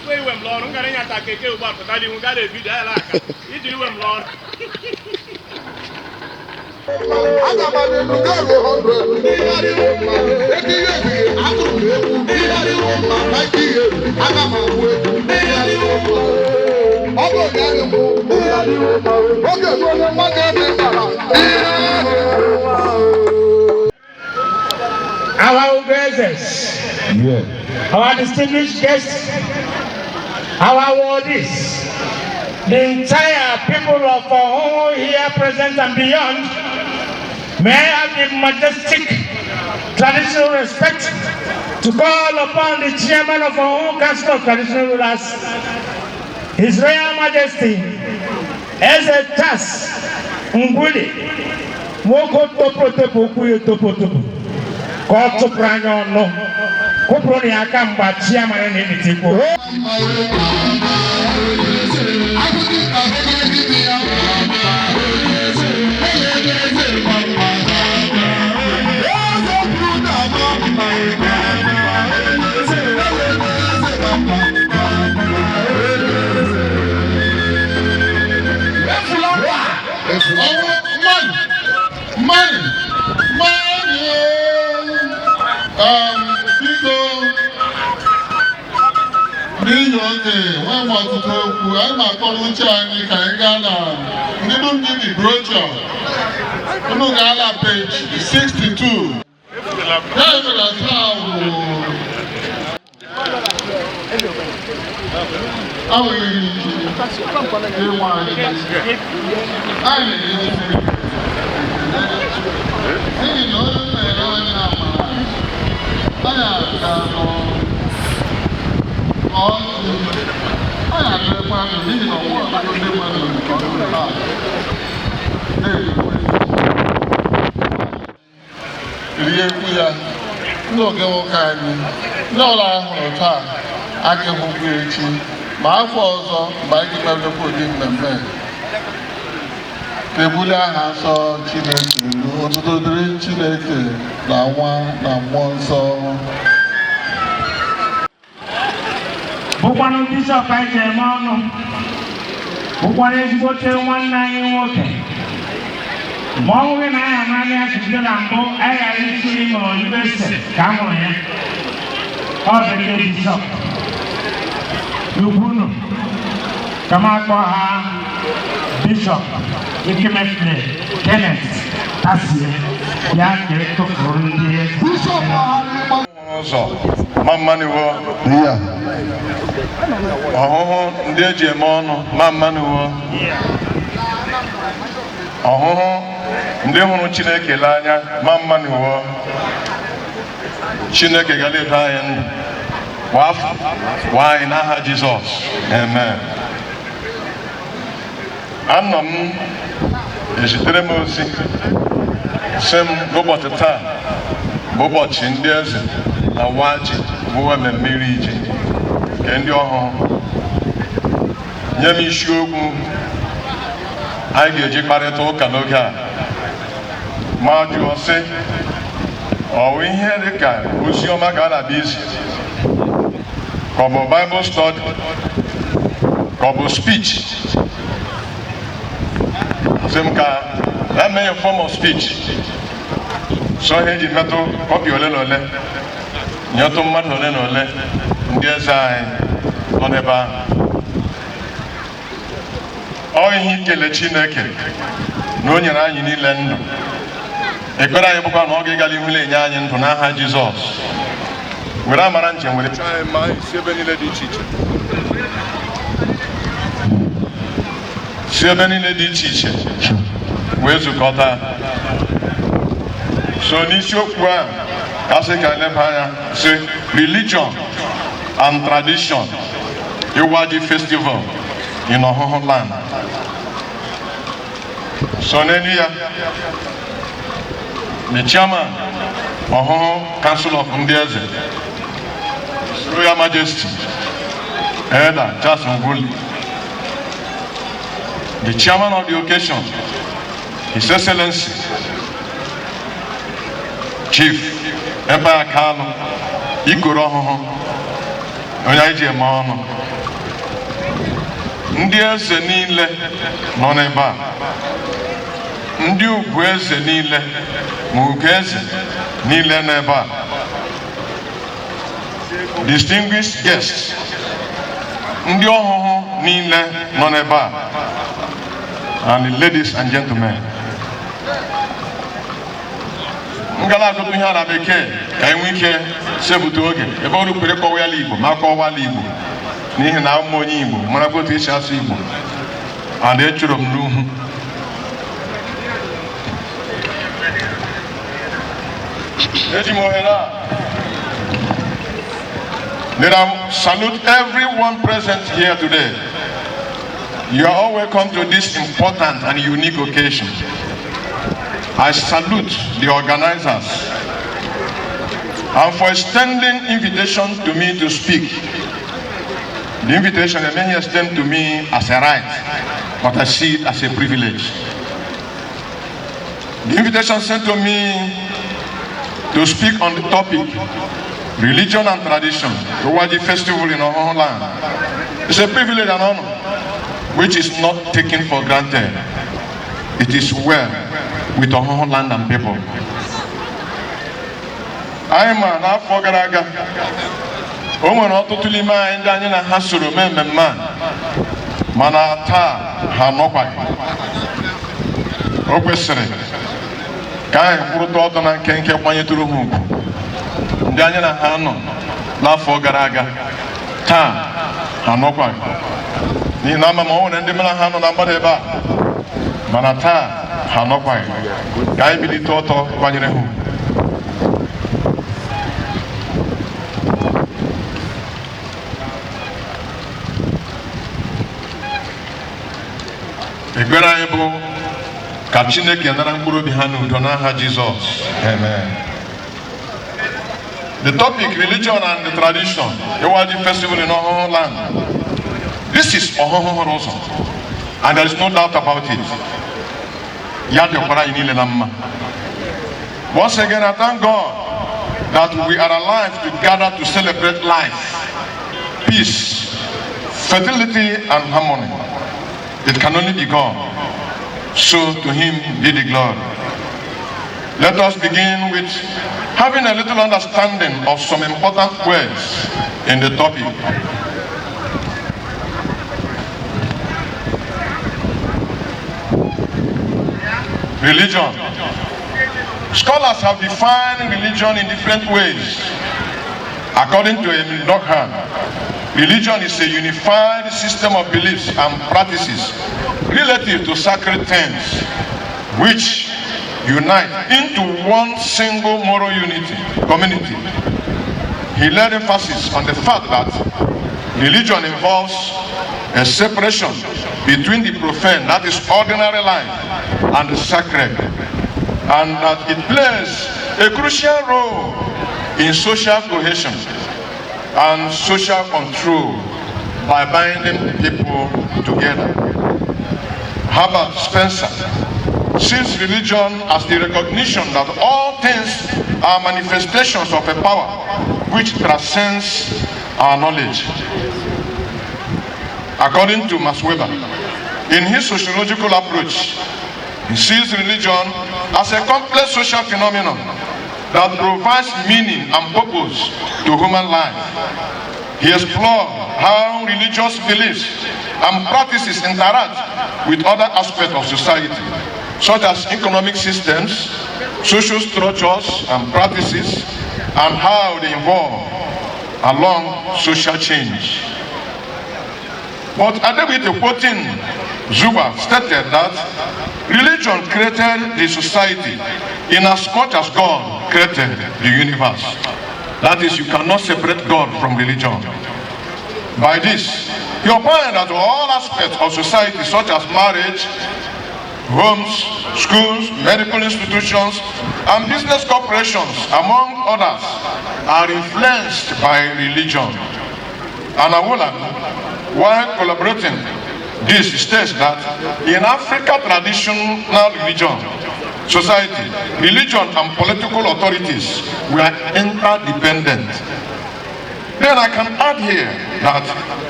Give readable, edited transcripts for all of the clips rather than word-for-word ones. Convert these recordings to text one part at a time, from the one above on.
we wem lọrụ ngara nya ta keke ugba pụta dị ngara ebido ala aka ijiri wem lọrụ Aga m adịnụ garuo 100 aga m agwụ egwu ọ bụ onye anyị mbụ oge bụ onye mmadụ ebe bara our organizers, our distinguished guests, our awardees, the entire people of Ohoho here present and beyond, may I have the majestic traditional respect to call upon the chairman of Ohoho Council of Traditional Rulers, His Royal Majesty, Eze-Tas Ngwuli, Woko Topo Topo Kuyo Topo Topo. Kotu pranyo no, kupro ni akamba chairman ni mitiko. N'ihi oge nwe ọtụtụ okwu anyị na-akpọrọ uche anyị ka anyị gaa na ndị dum dị brochure unu ga-ala page 62 ya emere taa bụ awụghị ịnwa anyị na-enye n'ihi na onye mmere onye amara anyị ga-anọ rie ekwu ya ndị oge nwoke anyị ndị ọla ahụrụ taa aka hụkwu echi ma afọ ọzọ mgbe anyị ga-emekwa ụdị mmemme ebuli aha nsọ Chineke elu otuto dịrị Chineke na Nwa na Mmụọ Nsọ. Bụkwanụ bishọp anyị ji eme ọnụ bụkwanụ ezigbote nwanne anyị nwoke ma ọ nwụghị na anyị amaghị ya site na mbụ anyị ghara isi ime onibe ese ka a mụrụ ya ọ bụ ndị bishọp ugwunu ka m akpọ ha bishọp Ikemefule Kenneth Tasie ya ka etofuru ndị ụzọ ma mmaniwo ọhụhụ ndị eji eme ọnụ ma mmaniwo ọhụhụ ndị hụrụ Chineke n'anya ma mmaniwo Chineke ga-edu anyị ndụ kwa afọ kwa anyị n'aha Jizọs amen. Anọ m ezitere m ozi sị m n'ụbọchị taa bụ ụbọchị ndị eze na Nwaji bụ mmemme iri ji nke ndị ọhụrụ. Nye m isiokwu anyị ga-eji kparịta ụka n'oge a ma jụọ sị ọ bụ ihe dị ka ozi ọma ka a na-abịa izi ka ọ bụ Bible study ka ọ bụ speech. Sị m ka eme a form of speech so ihe eji metụ kọpị ole na ole nyetụ mmadụ ole na ole ndị eze anyị nọ n'ebe ahụ. Ọ ihe ikele Chineke na o nyere anyị niile ndụ. Ekpere anyị bụkwa na ọ ga-ịga n'ihu na-enye anyị ndụ n'aha Jizọs. Were amara njem were ma si ebe niile dị iche iche si ebe niile dị iche iche wee zukọta. So n'isiokwu a kasị ka nleba anya si religion and tradition Iwaji festival in Ohoho land. So n'elu ya the chairman Ohoho Council of Ndị Eze, His Royal Majesty Elder Tas Ngwuli, the chairman of the occasion, His Excellency Chief Empire Kanu Ikoro Ohoho onye anyị ji eme ọnụ ndị eze niile nọ n'ebe a, ndị ugwu eze niile ma ugo eze niile n'ebe a, distinguished guests, ndị ọhụhụ niile nọ n'ebe a, and ladies and gentlemen. Ngala agụtụ ihe ara bekee ka enwe ike sebute oge ebe ọrụ kwere kọwala Igbo ma kọwala Igbo n'ihi na ụmụ onye Igbo mara otu esi asụ Igbo and echụrụ m n'uhu. Eji m ohere a let I salute everyone present here today. You are all welcome to this important and unique occasion. I salute the organizers and for extending invitation to me to speak. The invitation may extend to me as a right, but I see it as a privilege. The invitation sent to me to speak on the topic religion and tradition, the Waji festival in our own land. It's a privilege and honor which is not taken for granted. It is well with our own land and people. I am an Afogaraga. Omo no totally mind and na hasuru man. Manata Hanopai. Okwesere. Kai Furuto and Kenke Panyeturu. Daniel Hano, La Fogaraga, Ta, Hanopa. Ni nama mo and Demana Hano Namadeba. Manata, Hanopa. Guy Billy Toto, Panyahu. Egweraebo, Kachine Kianaranguru Bihanu, Donaha Jesus. Amen. The topic, religion and the tradition, the Waji festival in our land. This is Ohoho also, and there is no doubt about it. Once again, I thank God that we are alive to gather to celebrate life, peace, fertility, and harmony. It can only be God. So to Him be the glory. Let us begin with having a little understanding of some important words in the topic. Religion. Scholars have defined religion in different ways. According to Emil Durkheim, religion is a unified system of beliefs and practices relative to sacred things, which unite into one single moral community. He laid emphasis on the fact that religion involves a separation between the profane, that is ordinary life, and the sacred, and that it plays a crucial role in social cohesion and social control by binding people together. Herbert Spencer sees religion as the recognition that all things are manifestations of a power which transcends our knowledge. According to Max Weber, in his sociological approach, he sees religion as a complex social phenomenon that provides meaning and purpose to human life. He explored how religious beliefs and practices interact with other aspects of society, such as economic systems, social structures and practices, and how they evolve along social change. But Adewite, quoting Zuba, stated that religion created the society in as much as God created the universe. That is, you cannot separate God from religion. By this, he opined that all aspects of society, such as marriage, homes, schools, medical institutions, and business corporations, among others, are influenced by religion. Anawola, while collaborating, this states that in Africa traditional religion, society, religion and political authorities were interdependent. Then I can add here that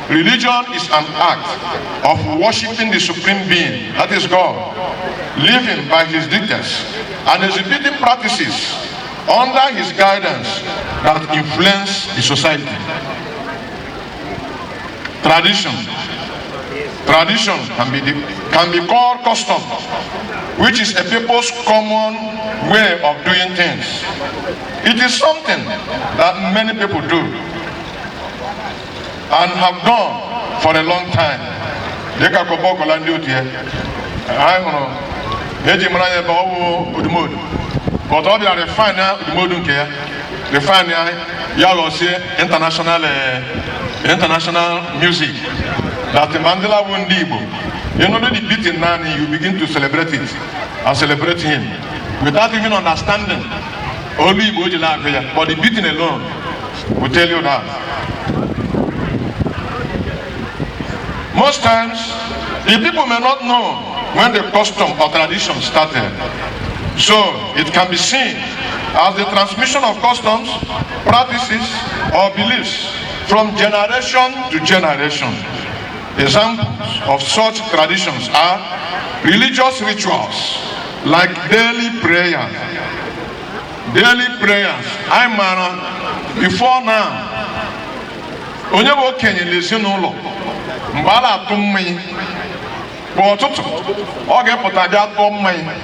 religion is an act of worshiping the supreme being, that is God, living by his dictates and exhibiting practices under his guidance that influence the society. Tradition can be called custom, which is a people's common way of doing things. It is something that many people do and have done for a long time. Deka kobo kolandi otie. I know. Eji mara ba owo odumodu. But all the refine odumodu nke ya. Refine ya lo se international music. That the Mandela Wundibo. You know the beating nani, you begin to celebrate it and celebrate him without even understanding. Only but the beating alone will tell you that. Most times, the people may not know when the custom or tradition started. So it can be seen as the transmission of customs, practices, or beliefs from generation to generation. Examples of such traditions are religious rituals like daily prayers. Daily prayers. Before now, onye bụ okenye n'ezinụlọ mgbe a na-atụ mmanya bụ ọtụtụ ọ ga-epụta bịa tụọ mmanya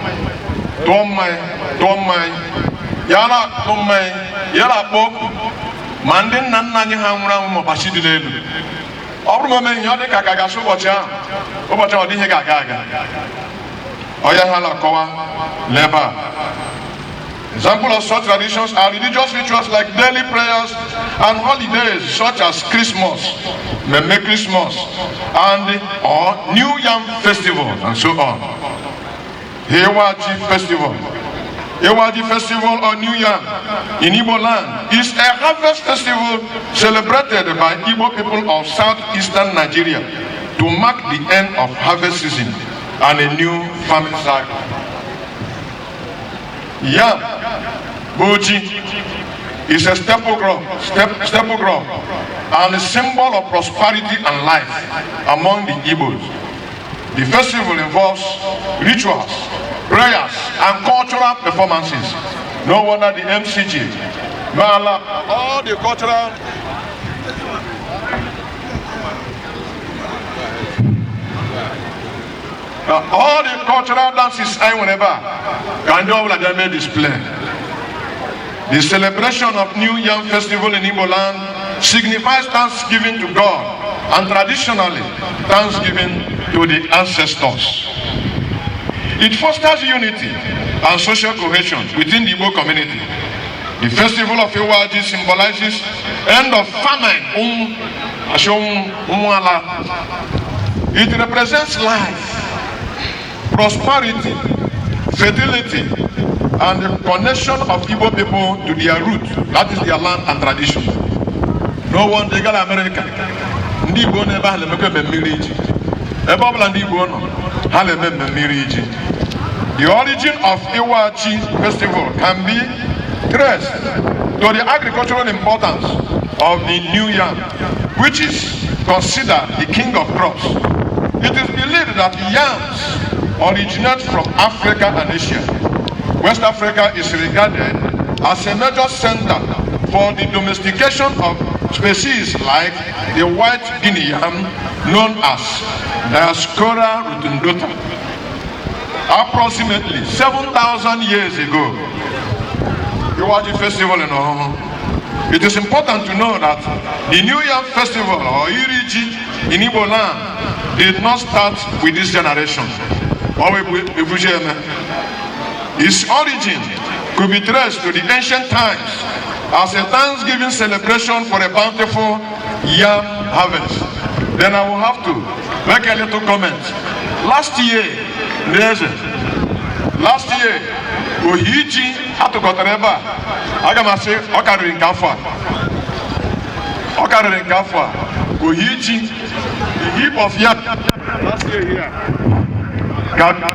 ya na-atụ mmanya ya na-akpọ oku ma ndị nna nna anyị ha nwụrụ anwụ ma ọbachi dị n'elu. Ọ bụrụ na o meghị ihe ọ dị ka ga-agasị ụbọchị ahụ ọ dị ihe ga-aga ọ ya ha na-akọwa n'ebe a. Examples of such traditions are religious rituals like daily prayers and holidays such as Christmas, Meme Christmas, and or New Yam Festival, and so on. Ewaji Festival. Ewaji Festival or New Yam in Igbo land is a harvest festival celebrated by Igbo people of southeastern Nigeria to mark the end of harvest season and a new farming cycle. Yam, Boji, is a staple crop and a symbol of prosperity and life among the Igbos. The festival involves rituals, prayers, and cultural performances. No wonder the MCG, Mala, all the cultural all the cultural dances I whenever can do like they may display. The celebration of New Yam Festival in Igbo land signifies thanksgiving to God and traditionally thanksgiving to the ancestors. It fosters unity and social cohesion within the Igbo community. The festival of Ewaji symbolizes end of famine. It represents life, prosperity, fertility, and the connection of Igbo people to their root, that is their land and tradition. No one they got America. Ndi Igbo never had a miriji. Ebabla Ndi Igbo no had a miriji. The origin of Ewaji festival can be traced to the agricultural importance of the New Yam, which is considered the king of crops. It is believed that yams originate from Africa and Asia. West Africa is regarded as a major center for the domestication of species like the white guinea yam known as Dioscora rotundata. Approximately 7,000 years ago, Ewaji festival in Ohoho. It is important to know that the New Yam Festival or Iriji in Igbo land did not start with this generation. Its origin could be traced to the ancient times as a Thanksgiving celebration for a bountiful yam harvest. Then I will have to make a little comment. Last year, Ohiji had to go to Reba. I can say, Okari in Kafa. Ohiji, the heap of yam. Last year here. Kafa.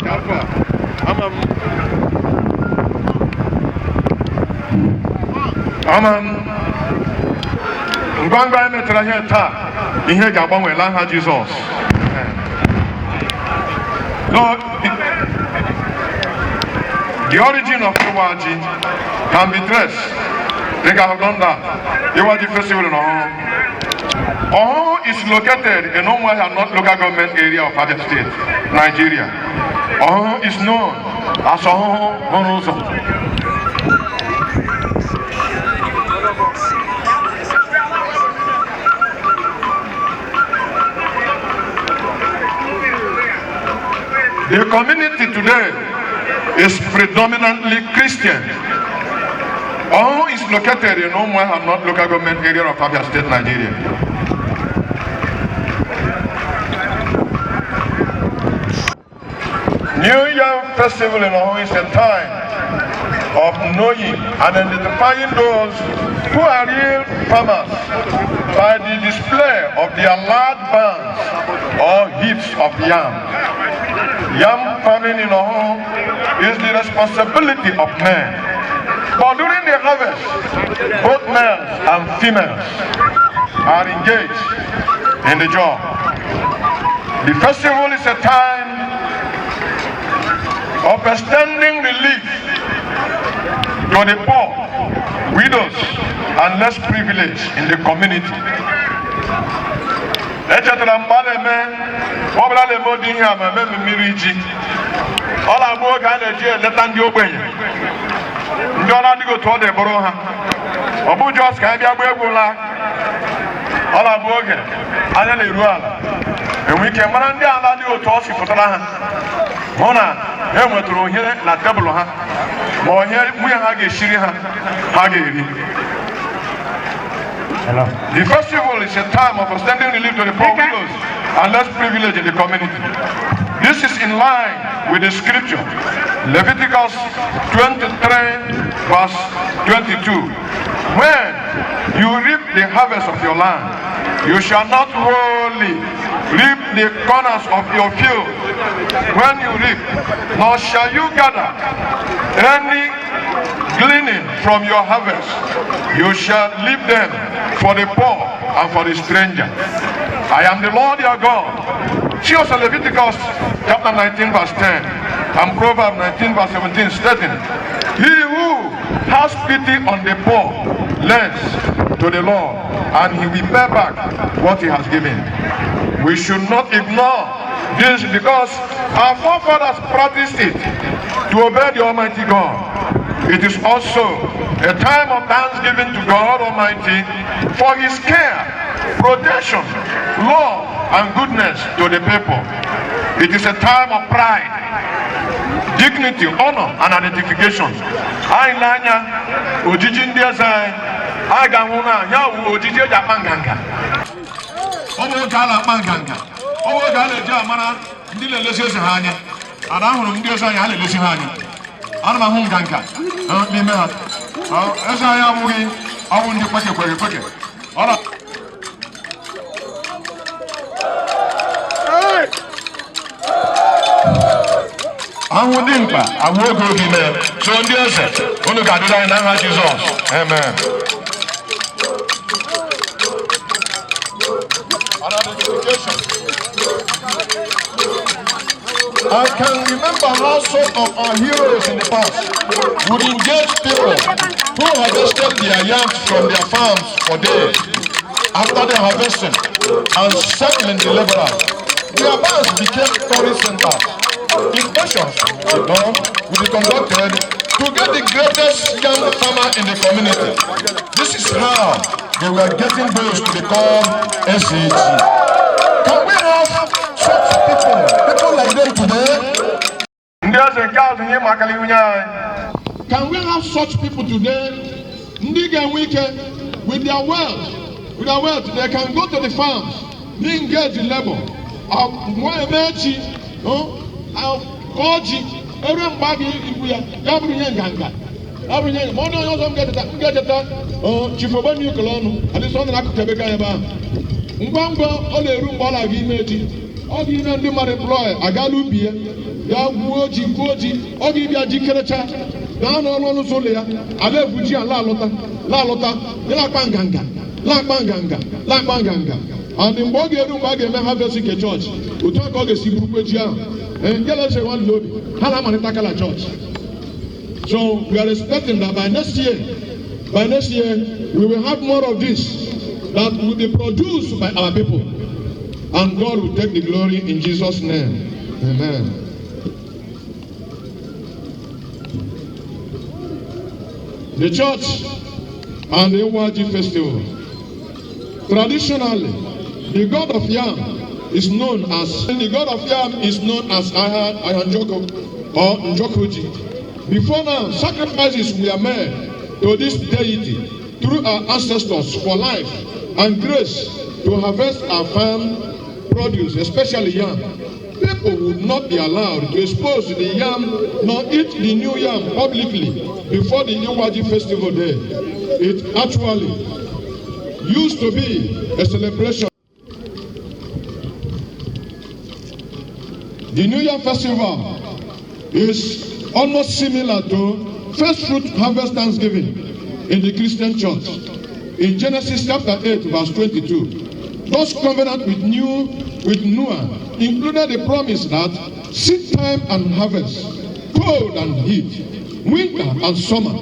ngwangwa emetara ihe taa ihe ga-agbanwela nha Jizọs. The origin of Iwaji can be traced. I think I have done that. Iwaji Festival in Oho. Oho is located in Umuahia North Local Government Area of Abia State, Nigeria. Oho is known as Oho Bonozo. The community today is predominantly Christian. Oho is located in Umuahia North Local Government Area of Abia State, Nigeria. New Yam Festival in Oho is a time of knowing and identifying those who are real farmers by the display of their large bands or heaps of yam. Yam farming in Oho is the responsibility of men. But during the harvest, both males and females are engaged in the job. The festival is a time of extending relief to the poor, widows, and less privileged in the community. The festival is a time of extending relief to the poor, widows, and less privileged in the community. This is in line with the scripture, Leviticus 23 verse 22. When you reap the harvest of your land, you shall not wholly reap the corners of your field when you reap, nor shall you gather any gleaning from your harvest. You shall leave them for the poor and for the stranger. I am the Lord your God. See also Leviticus chapter 19 verse 10 and Proverbs 19 verse 17 stating, he who has pity on the poor lends to the Lord, and he will pay back what he has given. We should not ignore this because our forefathers practiced it to obey the Almighty God. It is also a time of thanksgiving to God Almighty for his care, protection, love, and goodness to the people. It is a time of pride, dignity, honor, and identification. I nanya ojiji ndị eze aga huna ya ojiji eji akpa nganga. Omo ga ala akpa nganga. Omo ga ala eji amara ndị na-elesi eze ha anya. Ada hụrụ ndị eze anya ha na-elesi ha anya. Ana ma hụ nganga n'ime ha. Eze anya abụghị ọwụ ndị kweke. Ọra. Ahụ dị mkpa, ahụ oge oge mee. So ndị eze, unu ga-adịrị anyị n'aha Jizọs. Amen. I can remember how some of our heroes in the past would engage people who harvested their yams from their farms for days. After the harvesting and settling the laborers, their barns became tourist centers. Inspections will be conducted to get the greatest yam farmer in the community. This is how they were getting those to become SAG. Can we have such people like them today? Can we have such people today? With their wealth, they can go to the farms, they engage in labor. lakpanganga. And in Bogeru Bagame Harvest Church, we talk about the Sibukwejia, and Yellow one load, Halamanakala Church. So we are expecting that by next year, we will have more of this that will be produced by our people. And God will take the glory in Jesus' name. Amen. The church and the Iwaji festival. Traditionally, the god of Yam is known as Ayanjoko or Njokoji. Before now, sacrifices were made to this deity through our ancestors for life and grace to harvest our farm produce, especially yam. People would not be allowed to expose the yam nor eat the new yam publicly before the Iwaji festival day. It actually used to be a celebration. The New Year festival is almost similar to first fruit harvest Thanksgiving in the Christian church. In Genesis chapter 8 verse 22, God's covenant with Noah included the promise that seed time and harvest, cold and heat, winter and summer,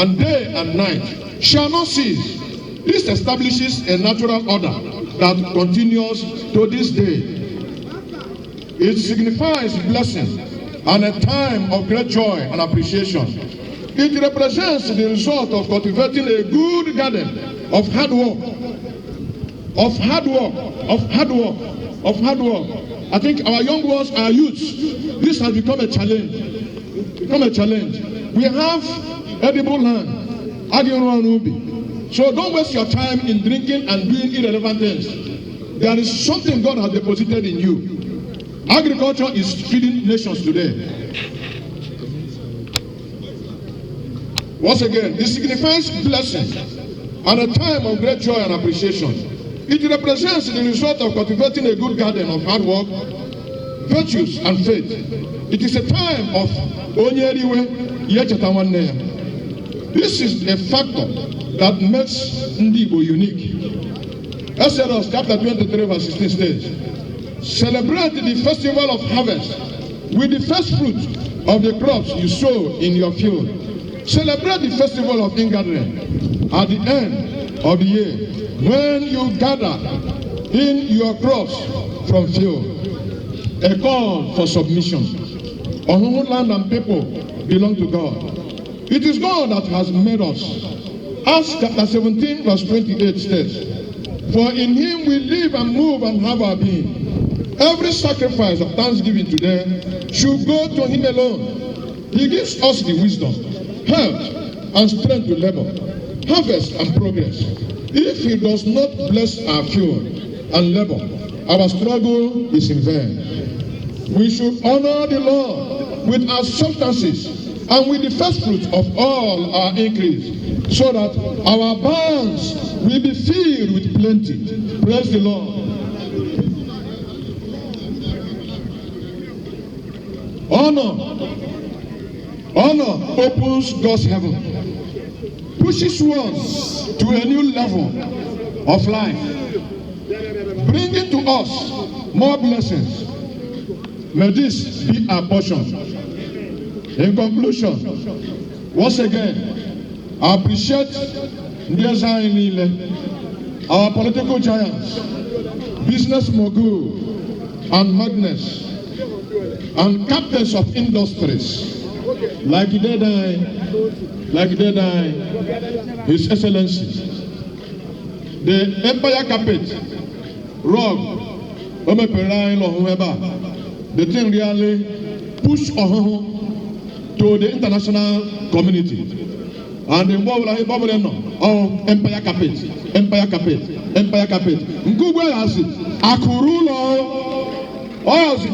and day and night shall not cease. This establishes a natural order that continues to this day. It signifies blessing and a time of great joy and appreciation. It represents the result of cultivating a good garden of hard work. I think our young ones, our youths, this has become a challenge. We have edible land, so don't waste your time in drinking and doing irrelevant things. There is something God has deposited in you. Agriculture is feeding nations today. Once again, it signifies blessing and a time of great joy and appreciation. It represents the result of cultivating a good garden of hard work, virtues, and faith. It is a time of Onyeriwe Yechatawanea. This is a factor that makes Ndibo unique. Exodus chapter 23 verse 16 states, celebrate the festival of harvest with the first fruit of the crops you sow in your field. Celebrate the festival of ingathering at the end of the year when you gather in your crops from field. A call for submission. Our land and people belong to God. It is God that has made us. Acts chapter 17 verse 28 states, for in him we live and move and have our being. Every sacrifice of thanksgiving today should go to him alone. He gives us the wisdom, health, and strength to labor, harvest, and progress. If he does not bless our field and labor, our struggle is in vain. We should honor the Lord with our substances and with the first fruit of all our increase, so that our barns will be filled with plenty. Praise the Lord. Honor opens God's heaven, pushes one to a new level of life, bringing to us more blessings. May this be our portion. In conclusion, once again, I appreciate our political giants, business mogul, and magnets, and captains of industries like Dedai, His Excellency, the Empire Carpet, Rob, the thing really push to the international community. And the world like Empire Carpet. Ngugwe has it.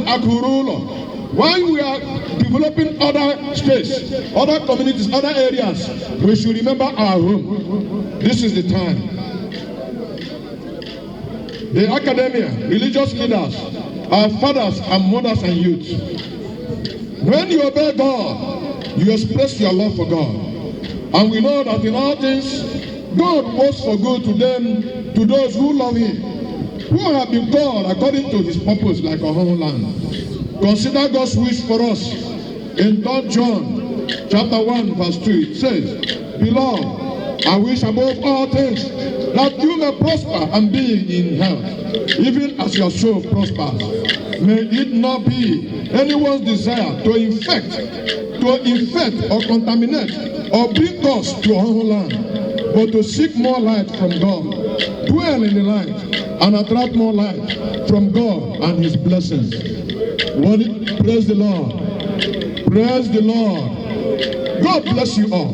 Akurulo. While we are developing other states, other communities, other areas, we should remember our home. This is the time. The academia, religious leaders, our fathers and mothers and youth. When you obey God, you express your love for God. And we know that in all things, God works for good to them, to those who love him, who have been called according to his purpose like a whole land. Consider God's wish for us. In 3 John chapter 1 verse 2 it says, Beloved, I wish above all things that you may prosper and be in health, even as your soul prospers. May it not be anyone's desire to infect or contaminate or bring curse to our whole land, but to seek more light from God, dwell in the light, and attract more light from God and his blessings. Praise the Lord. Praise the Lord. God bless you all.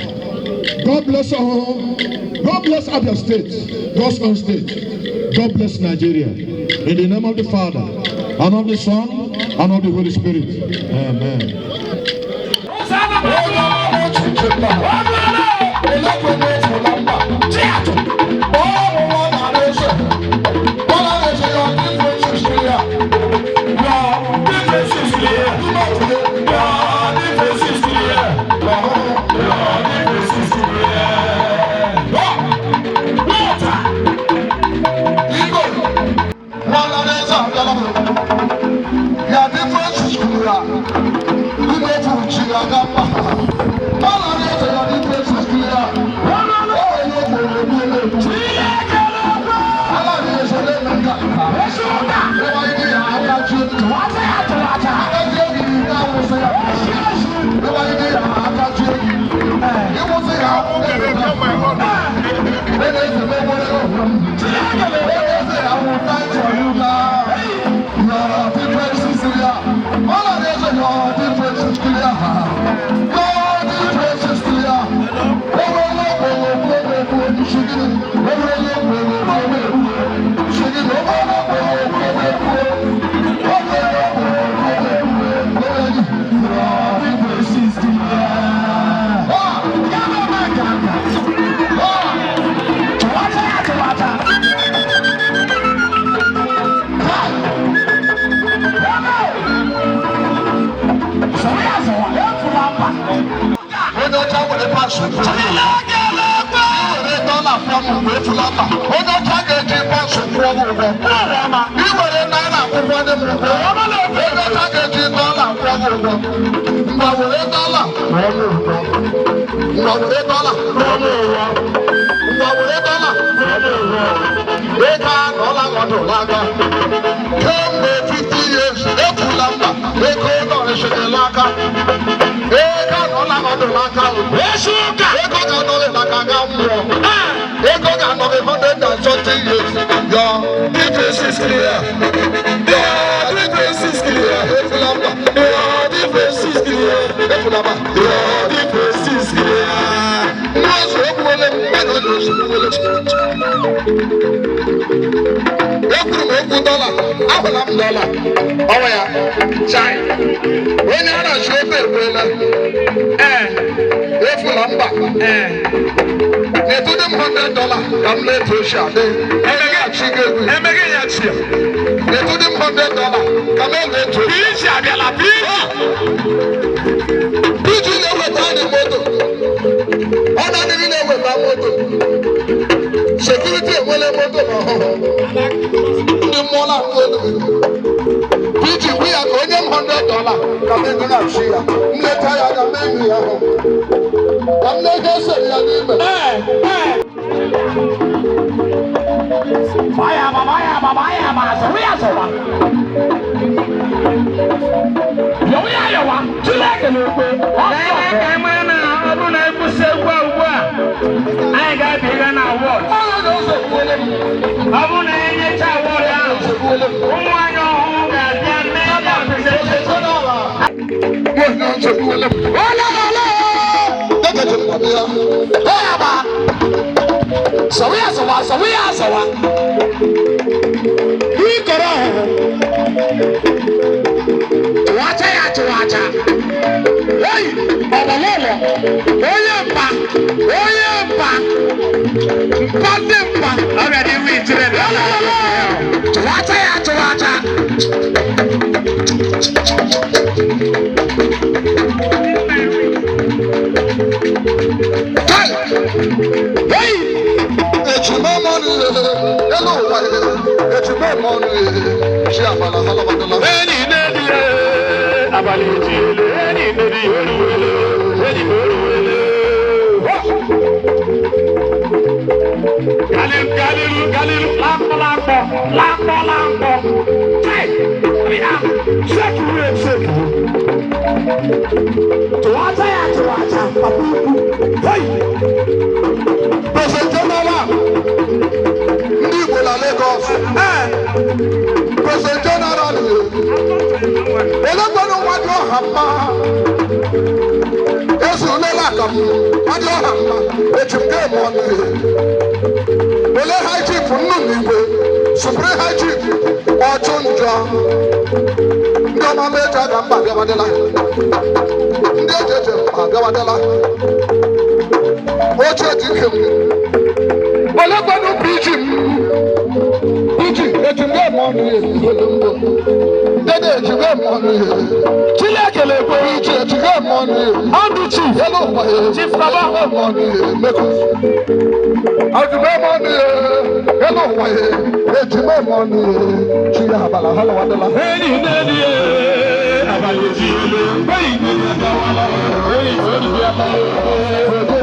God bless our home. God bless Abia State, God's own state. God bless Nigeria. In the name of the Father, and of the Son, and of the Holy Spirit. Amen. Hey! mọ́nu ẹlò wáyé ètùmọ̀ mọ́nu ṣé àbàlà ọlọ́mọdọ́lá. ẹni nẹ́ẹ̀dì abalẹ̀ èjì ẹni nẹ́ẹ̀dì olúwẹ̀lẹ̀ ẹni olúwẹ̀lẹ̀. Galilu lápọ̀. Ṣéèkì. Tòwátà pàpùkù. Pèsè jẹ́nẹ́rà ndị Igbo na Lagos. Pèsè jẹ́nẹ́rà nìyẹn. Elegbenu nwadị ọha mma. Esi olela akamụ nwadị ọha mma. Echi m ga-eme ọnụ ihe. Ole high chief nnụnụ Igwe. Supreme high chief ọchụ njọ. Ndị ọma meja ga mba abịawadịla. Ndị ejeje mba abịawadịla. Oche dike m. Olegbenu pidgin. Pidgin ejimbe m ọnụ ihe. Dede ejimbe m ọnụ ihe. Chineke na-ekwe iche ejimbe m ọnụ ihe. Ọdụ chief. Elu ụwa ihe. Chief Kaba. Ejimbe m ọnụ ihe. Mekọ. Ejimbe m ọnụ ihe. Elu ụwa ihe. Ejimbe m ọnụ ihe. Chi ya abala ha lawadala. Ẹni nẹ́ẹ̀dì abalẹ̀ èjì bẹ́ẹ̀ ni ìgbàwọ̀lá ẹni nẹ́ẹ̀dì abalẹ̀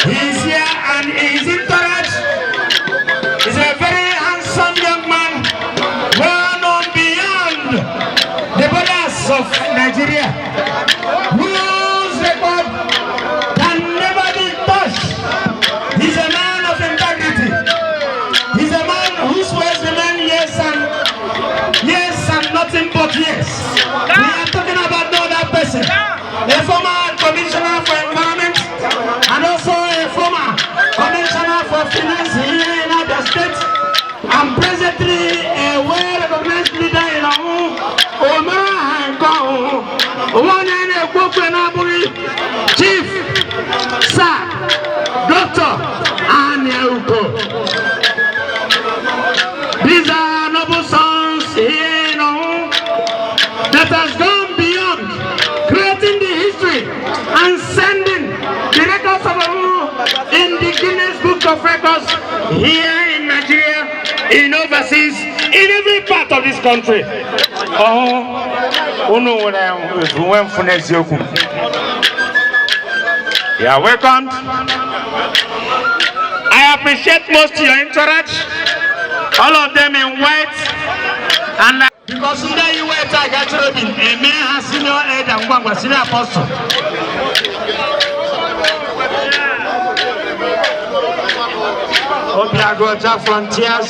He's here and he's in Torres. He's a very handsome young man, well known beyond the borders of Nigeria, whose record can never be touched. He's a man of integrity. He's a man whose words remain yes and nothing but yes. We are talking about no other person, a former commissioner for environment and also a former commissioner for finance here in Abia State, and presently a well-recognized leader in our Chief Sir Dr. Anyauko. These are noble sons here that has gone beyond creating the history and sending the records of our in the Guinness Book book of records here in Nigeria, in overseas, in every part of this country. You are welcomed. I appreciate most your entourage, all of them in white. And because today you were a man has senior aid and one was senior apostle. Obiagoja Frontiers,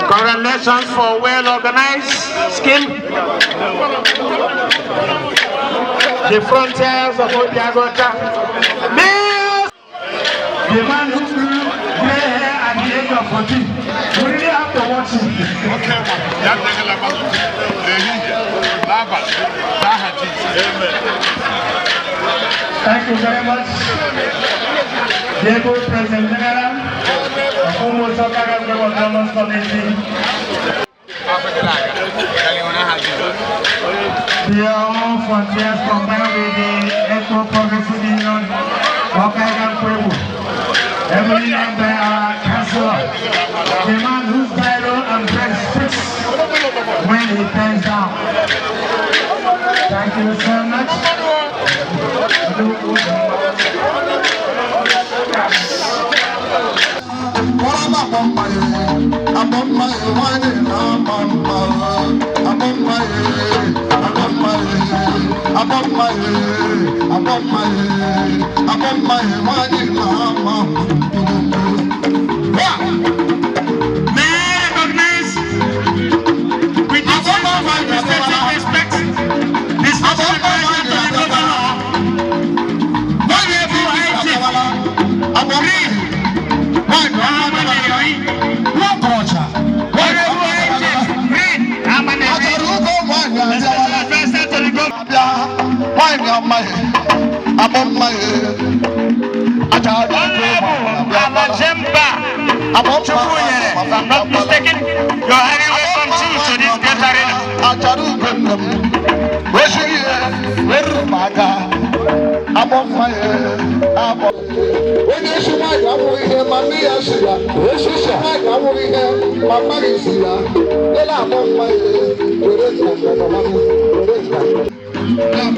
congratulations for well-organized scheme. The Frontiers of Obiagoja. The man who grew gray hair at the age of 14. We really have to watch him. Thank you very much. Diego President General, almost all kinds of government committee. The own Frontiers combined with the Eco Progressive Union, Wakaigan Kwebu. Every name by our councillor, the man whose Bible and bread speaks when he bends down. Thank you so much. If I'm not mistaken, you're having welcome to this great arena. Thank you. Thank you.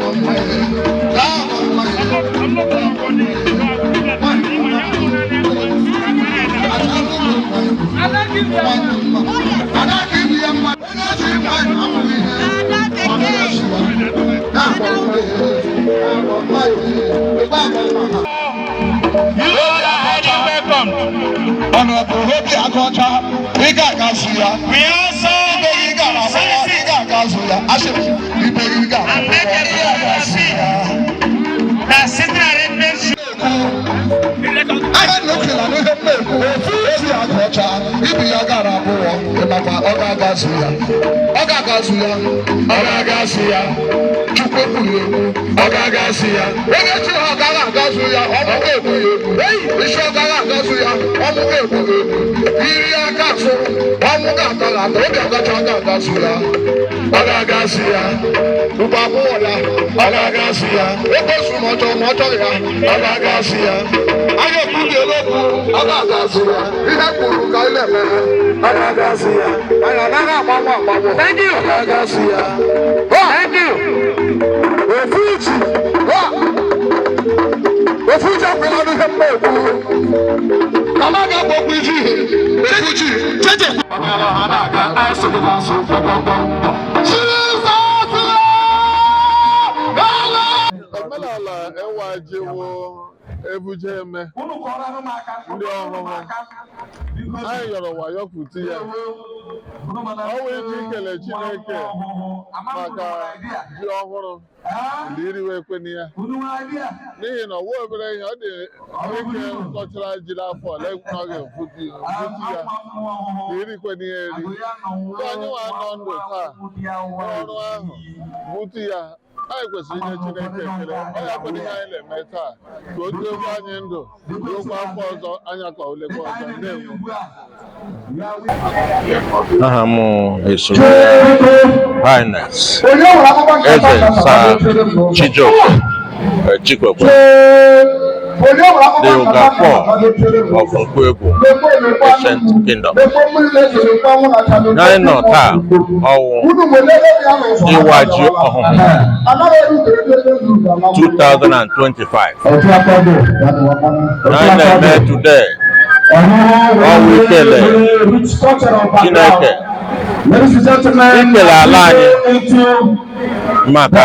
Ebujeme ndị ọhụrụ anyị yọrọ wayo pụta ya ọ wee ji ikele Chineke maka ji ọhụrụ ndị iriwe ekweni ya n'ihi na ọwa obere ihe ọ dị ike nkọchara jiri afọ ole ọ ga-efutu ya na irikweni ya eri ndị anyị nwa nọ ndụ taa ọrụ ahụ butu ya anyị kwesịrị inye Chineke ekele ọ ya kwere ihe anyị na-eme taa ka o tuokwa anyị ndụ ruokwa afọ ọzọ anya ka olekwa ọzọ ndewo. Aha m esoro Highness Eze Sir Chijioke Chikwekwe the Okafor of Nkwegu, Ancient Kingdom. Nine or taa, Iwaji Ohun, 2025. Nine met today. All we tell Chineke. Ladies and gentlemen, Maka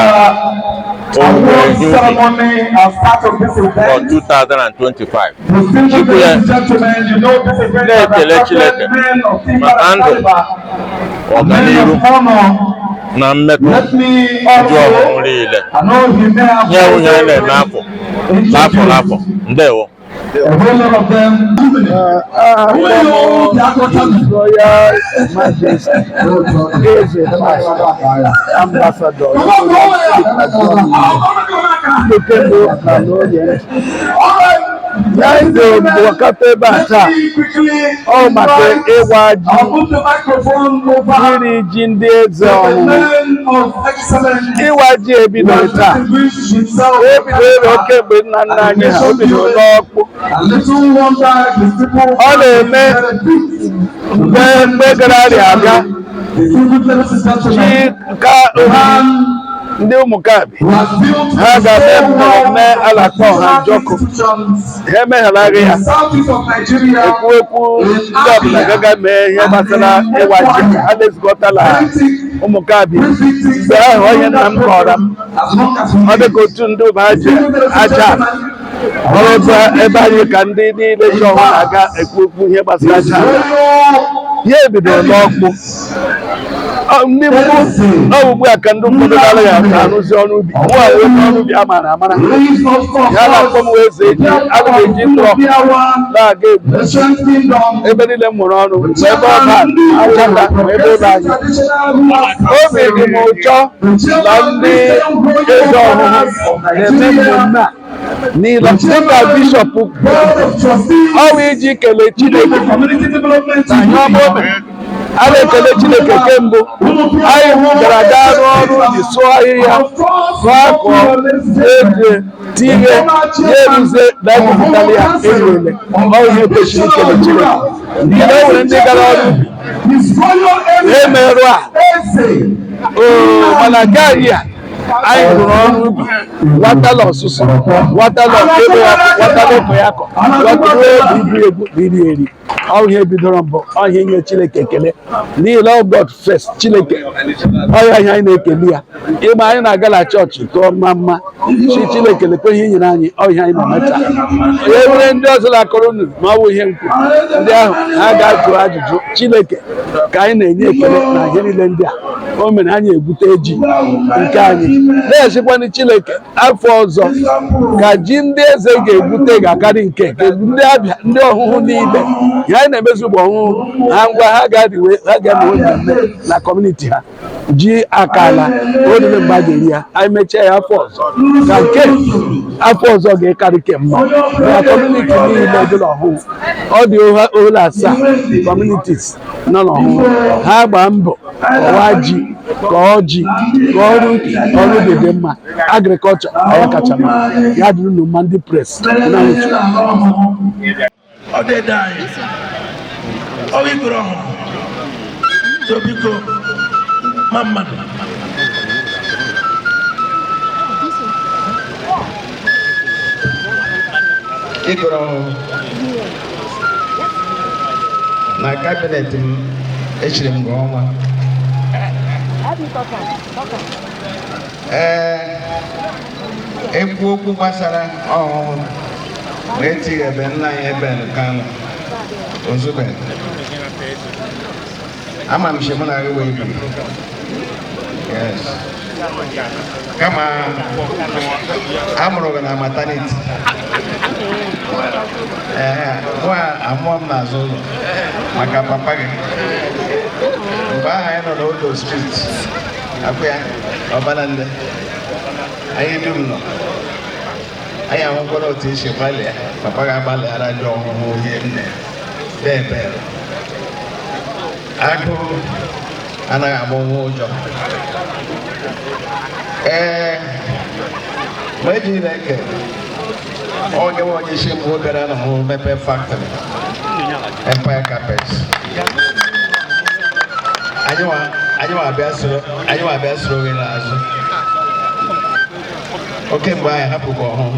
ceremony as part of this event for 2025. Ladies and gentlemen, you know this event is na mmepe ndị ọhụrụ niile nye onye na-afọ n'afọ ndewo. A whole lot of them. Royal Majesty is Ambassador. Nando wakati bata o mate ewaji iri jinde zonu iwaji ebido taa ebido kemgbe nna nna anyị ha obido n'ọkpụ ọ na-eme mgbe gara aga chi ka ndị ụmụkabi ha ga-eme mmemme alakpa ọha njọkụ ha emegharịrị ya ekwu ndị ọbụla gaga mee ihe gbasara ịwa ji ha na-ezukọtala ụmụkabi mgbe ahụ onye nna m kọrọ m ọ dịka otu ndị ụmụ aja ọrụ ebe anyị ka ndị niile ji ọhụrụ na-aga ekwu okwu ihe gbasara aja ihe ebidoro n'ọkpụ ndị ugbu a ka ndị ụfọdụ na-anaghị arụzi ọrụ ubi mụ a wee ọrụ ubi a mara amara ya na-akpọ m wee eze eji aga m eji trọ na-aga egwu ebe niile m mụrụ ọrụ ma ebe ọba achata ma ebe ebe anyị obi dị m ụtọ na ndị eze ọhụrụ na-eme mmemme a niile dịka bishọp ọrụ iji kelee Chineke na ihe ọma o mere. A na-ekele Chineke kemgbe anyị gara gaa rụọ ọrụ ubi sụọ ahịhịa sụọ akọ ede tinye ya eruze na emepụtara ya erule ọ ihe kwesịrị ikele Chineke n'ihi na o nwere ndị gara ọrụ ubi emerụ a mana gaghị a anyị rụrụ ọrụ ubi watala ọsụsụ watala ebe ya watala ụmụ ya kọ watala ibi egwu iri eri ọhịa bidoro mbụ ọhịa nye Chineke ekele n'ihi na God first Chineke ọhịa ihe anyị na-ekele ya ịma anyị na-aga na chọọchị tụọ mma chi Chineke lekwe ihe nyere anyị ọhịa anyị na-emeta e nwere ndị ọzọ na-akọrọ unu ma ọ bụ ihe nkwu ndị ahụ ha ga-ajụ ajụjụ Chineke ka anyị na-enye ekele na ihe niile ndị a o mere anyị egwute ji nke anyị na-esikwanụ Chineke afọ ọzọ ka ji ndị eze ga-egwute ga-akarị nke ndị abịa ndị ọhụhụ niile ya anyị na-emezu ụgbọ ọhụrụ ha ngwa ha ga-emewe mmemme na kọmuniti ha ji akala orire mgbe a ga-eri ya anyị mechaa ya afọ ọzọ ka nke afọ ọzọ ga-ekarị ke mma na kọmuniti niile dị n'ọhụụ ọ dị ole 7 kọmunitis nọ n'ọhụụ ha gbaa mbọ ọwa ji ka ọjị ka ọrụ dị mma agrikọlchọ anyị kacha mma ya dịrị unu mma ndị pres na uchu ọ dịda anyị ọ igoro ọhụrụ so biko ma mmadụ igoro ọhụrụ na kabinet m echiri m nke ọma ekwu okwu gbasara ọhụrụ wee tighebe nna ya ebe Kanu ozugbo ama m mụ na gị wee bi yes kama amụrụ gị na maternity mụ amụọ m n'azụ ụlọ maka papa gị mgbe ahụ anyị nọ n'ụlọ street akwa ya ọbanande anyị dum nọ anyị ahụkwara otu esi gbalịa papa ga-agbalịara ndị ọhụhụ ihe nne debe agụụ anaghị agba nwa ụjọ ma ejiri na-eke Onye onye shi mgbe obere na mụ mepe factory Empire Carpets. Anyị wa abịa soro gị n'azụ. Oke mgbe anyị hapụkwa ọhụụ.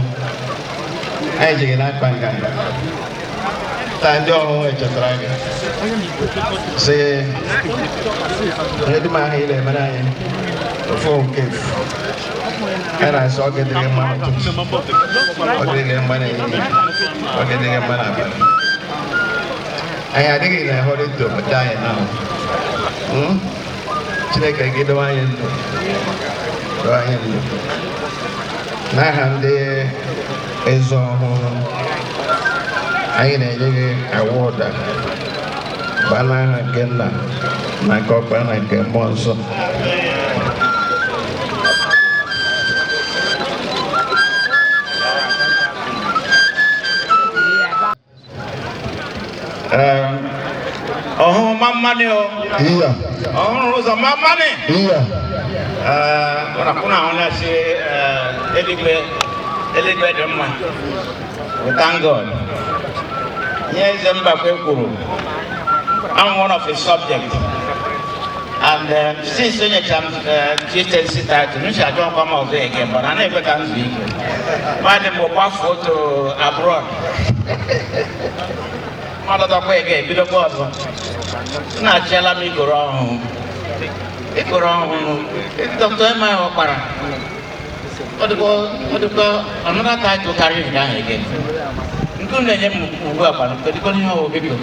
Anyị jighị n'akpa nganga. Taa ndị ọhụụ echetara gị. Sị ndị dum ahụ ile emere anyị ofu nke efu. Anyị na-asị ọ ga-edịrị mma n'ụtụtụ, ọ ga-edịrị mma n'ehihie, ọ ga-edịrị mma n'abalị. Anyị adịghị na-ehọrọ ito obodo anyị na Chineke ga-edowe anyị ndụ, dowe anyị ndụ. N'aha ndị eze ọhụrụ, anyị na-enye gị awọda gbaa n'aha nke Nna na nke Ọkpara na nke Mmụọ Nsọ. Ọhụrụ mamani o. Iya. Ọhụrụ ụzọ mamani. Iya. Ọ̀nàkùnà àwọn náà ṣe elégbé dị mma. We thank God. Ihe eze Mbakwe kwuru. I'm one of his subjects. And since onye cham chieftaincy title, nchi ajọ nkwa ma ọzọ eke, but I na-ekwe ka nzu ike. Mmadụ bụ gbafọ to abroad. Mmadụ kwa ege ebido kwa ọzọ. Na-achịala m ikoro ọhụụ. Ikoro ọhụụ. Dr. Emma Ọkpara. What do another title carry it down again? Nke m na-enye m ugbu a kwana, kedu ka ihe ọwụ biko?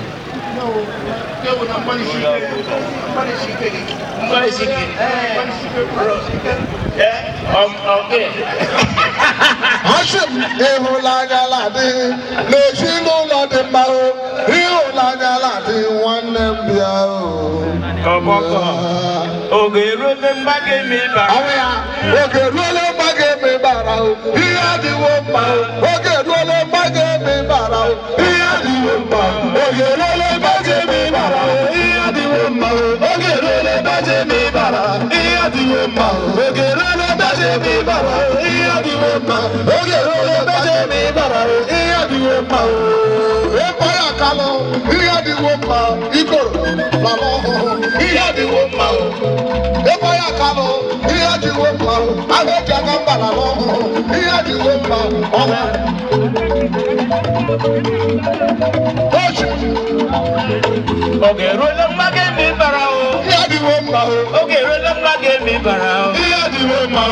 Ịhụnanya ladị n'ezinụlọ dị mma o, ịhụnanya ladị nwanne m bịa o. Oge eruola mgbaga eme bara. Oge eruola mgbaga eme bara o, ihe adịwo mma o. Oge eruola mgbaga eme bara o, ihe adịwo mma o. Oge eruola mgbaga eme bara o, ihe adịwo mma o. Oge eruola mgbaga eme bara o, ihe adịwo mma o. Oge eruola mgbaga eme bara o, ihe adịwo mma o. Oge eruola mgbaga eme bara o, ihe adịwo mma o. Ekwe ya kalụ, ihe adịwo mma o. Ikoro lọrọ ọhụrụ, ihe adịwo mma o. Ekwe ya kalụ, ihe adịwo mma o. Aga-eji aka mbara n'ọhụrụ, ihe adịwo mma o. Oge eruola mgbaga eme bara o. Ihe adịwo mma o. Oge eruola mgbaga eme bara o. Ihe adịwo mma o.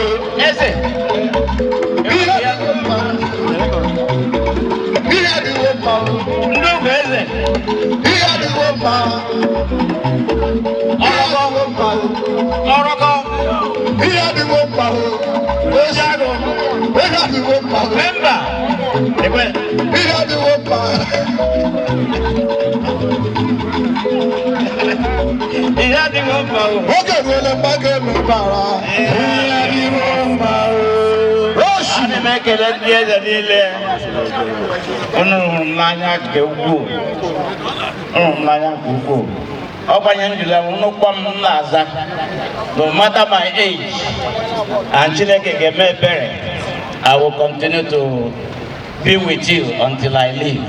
Eze. Ihe adịwo mma o. Ihe adịwo mma o. Ndị ogwe eze. Ihe adịwo mma o. Ihe adịwo mma o. Ọrọkọ. Ihe adịwo mma o. Oji agụ. Ihe adịwo mma o. Memba. Ekwe. Ihe adịwo mma o. Ihe adịwo mma o. Oge eruola mgbaga eme bara. Ihe adịwo mma o. Ana m ekele ndị eze niile. Unu hụrụ m n'anya nke ukwuu. Hụrụ m n'anya nke ukwuu. Ọ gbanye njula unu kwa m na-aza. No matter my age, and Chineke ga-eme ebere, I will continue to be with you until I leave.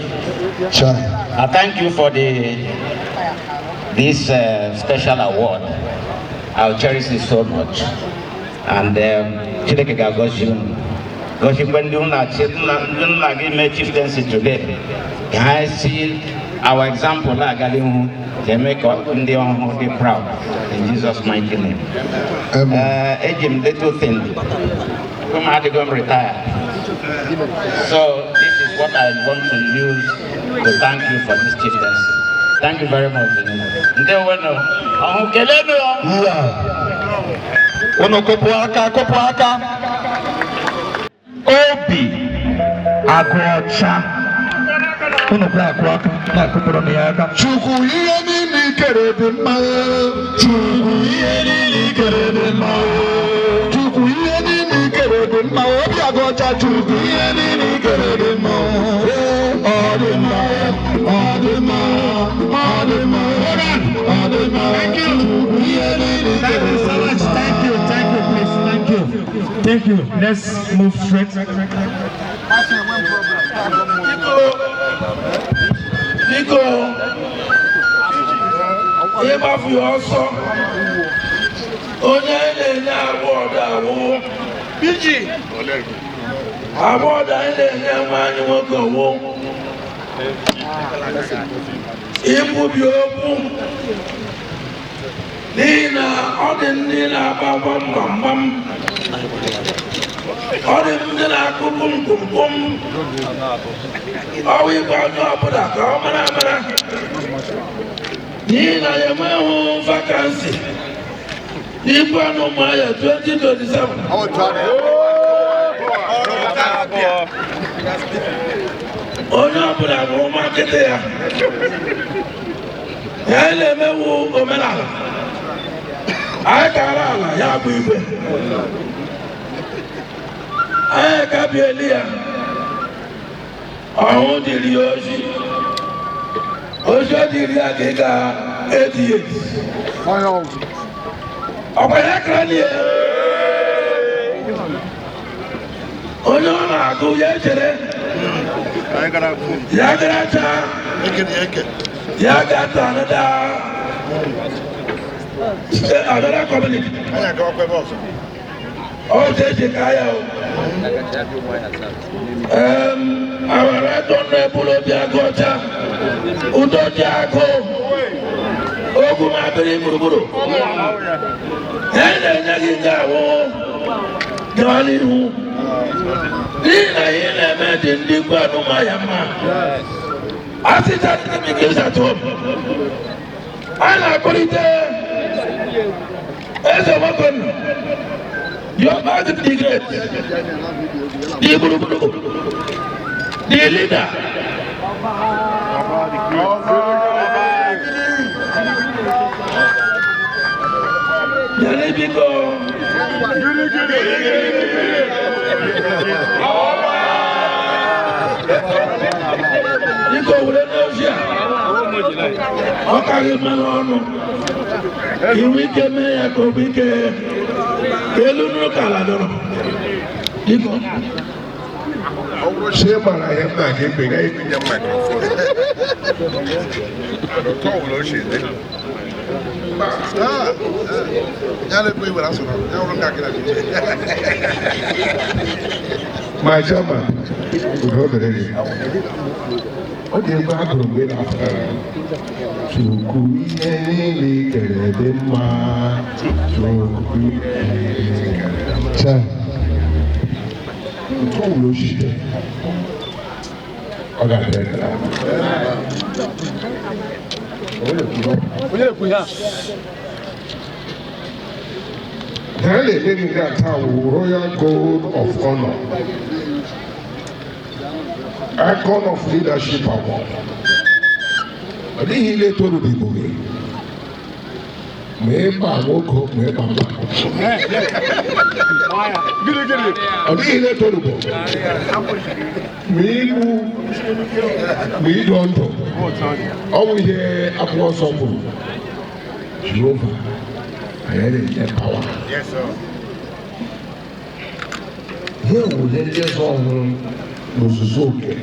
Sure. I thank you for this special award. I'll cherish it so much. And Chineke ga-agọzi unu. Gọzikwa ndị unu na-aga ime chieftaincy today. Ka ha si our example na-agala ihu ga-eme ka ndị ọhụrụ dị proud. In Jesus' mighty name. Eji m little thing. Come adịgo m retire. So this is what I want to use to thank you for this chieftaincy. Thank you very much. Ndewonu. Ọhụ kelenu. Unu kụpụ aka. Obi agụ ọcha. Unu kwa akụ aka na-akụpụrụ m ya aka. Chukwu ihe niile ikere dị mma. Chukwu ihe niile ikere dị mma. Chukwu ihe niile ikere dị mma. Obi agụ ọcha Chukwu ihe niile ikere dị mma. Ọ dị mma. Ọ dị mma. Ọ dị mma. Ọ dị mma. Chukwu ihe niile ikere dị mma. Thank you, please. Thank you. Let's move straight. na-agbafu ya ọsọ onye na-enye awọdụ awụ biji awọdụ anyị na-enye nwaanyị nwoke wụ ikwubi okwu n'ihi na ọ dị ndị na-agba gbamgbam ọ dị ndị na-akụ kumkumkum ọwụ igwe onye ọbụla ka ọ mara amara n'ihi na ya enweghị vakansi n'ikwu anụmahịa 2027 onye ọbụla bụ makịtị ya ya na-emewu omenala anyị kara ala ya bụ igwe anyị kabieli ya ọhụ dịrị ya ozi dịrị ya ka ị ga etinye ọkwa ya kara n'ihe onye ọ na-agụ ya echere ya gara chaa ya gata anada another community all take kaya o awara don na bulo bi agota udo jago ogun ma bere gburugburu ene nyagi gawo gani hu ni na yele me ndi gbanu ma ya ma asita ni mi ke sa to ana kolite ese wakon yo ba the great di guru di leader yale biko Niko wule n'oṣia, ọkàrí mmanụ ọnụ, iwu ike mee ya ka obi ike elu n'ụka ala dọrọ. Niko. Ṣé mara ya nna gị mgbe ga etinye microphone? Dọkịta ọbụla ochie dị. My German, ọ dị ebe a gụrụ mgbe na-afọ Chukwu ihe niile kere dị mma Chukwu ihe niile kere dị mma nke ọbụla ochie ọ ga-adị onye ekwu ya Daniel Eleni Gata Royal Gold of Honor, Icon of Leadership Award. Ọdị ile toro dị bụ gị. Mee mba nwoke, mee mba mba. Ọdị ile toro bụ. Mee iwu, mee ịdọ ndụ. Ọ bụ ihe akwụkwọ nsọ kwuru. Jehova. I had a power. Yes, sir. Here we let this on was okay.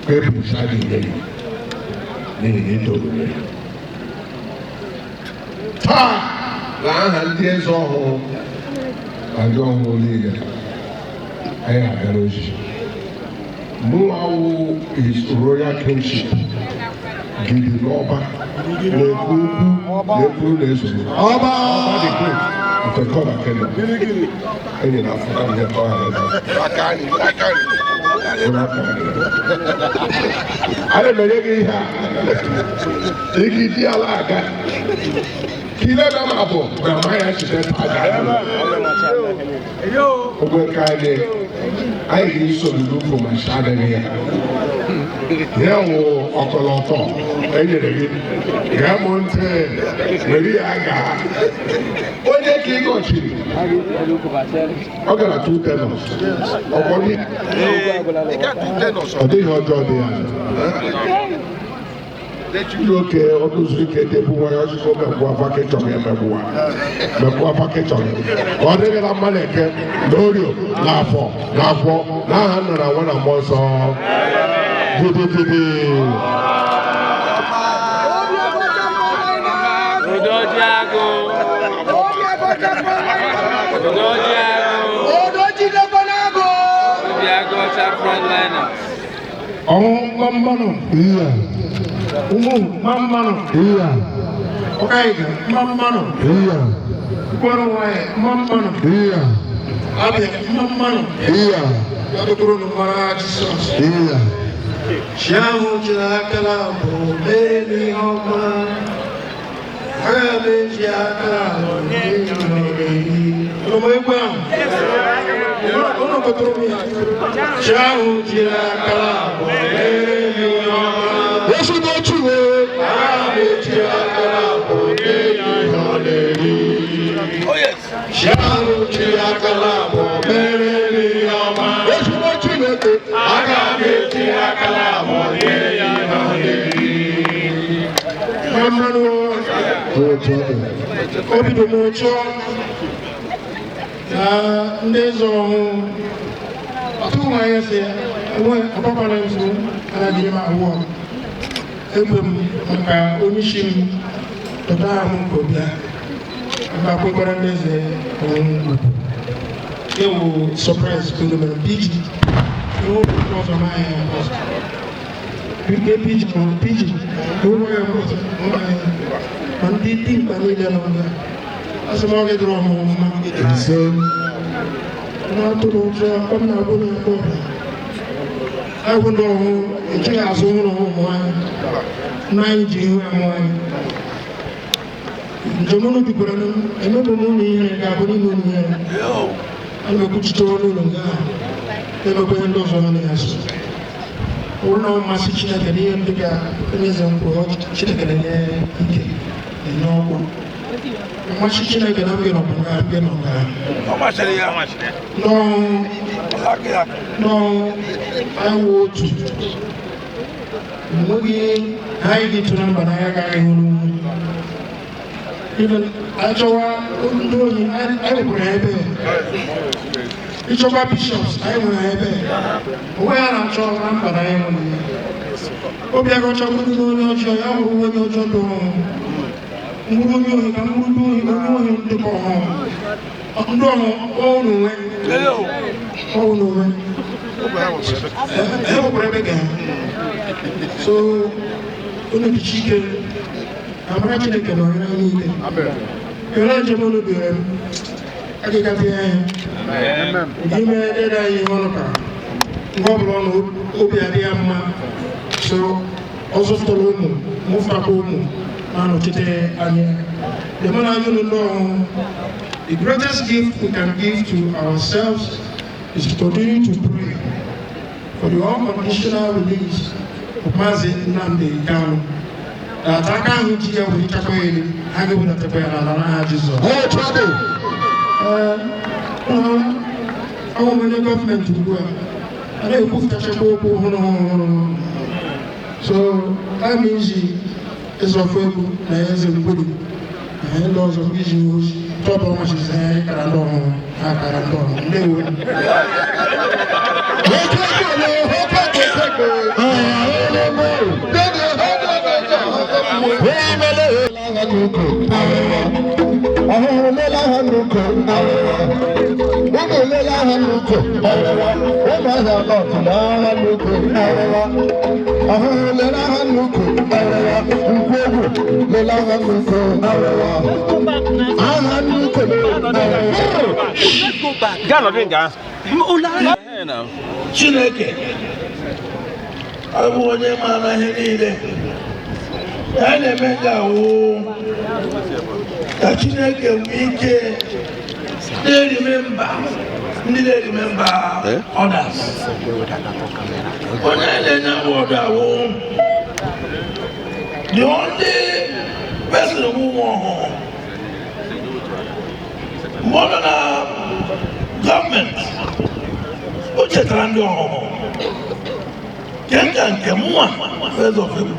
People started getting it. Ta! I this on. I don't believe it. I have a logic. Muau is royal kingship. Give the Oba. Oba the great. It's a color kingdom. Any enough for them to I don't know here. Iki alaga. Kila na mabo. Na maya chite paga. Yo. Ogo kaide. Ai gi so lu ko ma shada ne. Yawo ọkọlọtọ enyere gị gamonte were aga onye ka ị gọchiri ọ gara 2 tenors ọgbọghị ọ dịghị ọjọọ dị ya Oke ọdụzụ ike debu nwanyị ọchịkọ mekwa pakechọ ya mekwa pakechọ ya ọ dịghị na mmadụ eke na orio n'afọ n'aha nna na nwa na mmụọ nsọ Didi. Odoji Lokonago. Obiago frontliners. Mambano. Yeah. Mambano. Yeah. Okay, Mambano. Yeah. Mambano. Yeah. Abia Mambano. Yeah. Yadukuru Jesus. Yeah. Shamu Jakala, Baby Homa. Baby Jakala, no way well. Shamu Jakala, Baby Homa. Yes, you go to it. Baby Jakala, Baby Homa. Oh, yes. Shamu Jakala, Baby Homa. Yes, you go to it. I got it. Obi do mo cho na ndezo atu ma yese we papa na nso ana di ma wo ebem nka onishim toda mu ko bia ba ko ko ndeze on ewo surprise ko do me big no ko so ma ya PG. And the team can lead them. As a market room, so not to come now. I would know if you have someone home 90 and Jamon people, and no money and Gaboni money. I'm a good story. Never going to so many as una masichina kadi ndiga kwenye ngo chitaka ne ike inoko masichina kana ngeno ngeno no masharia no I want to mugi haigi tunamba na yaga ngunu even ajowa ndoni ai kurebe Ichoba bishops, I will have where I'm talking but I am. Obiago Chabu, no joy, I will go to home. Muru, I'm going to go home. No, oh no, oh no, so, only the chicken. I'm writing a canoe. You're not going to be I can't Amen. Give me that you want to so also to move back home. The man you know, the greatest gift we can give to ourselves is to continue to pray for the unconditional release of Mazi Nnamdi Kanu. That I can't hear with the Takoye, I go with the Takoye, Jesus. Our government to go. And they put a so that means is of a body. And laws of issues, top of much is there, and they will. Chineke abu onye mara ihe niile ya na-eme ka awụ ka Chineke nwee ike remember others onye na-enye awọdụ awụ the only person who won more than a government o chetara ndị ọhụrụ nke mụnwa first of all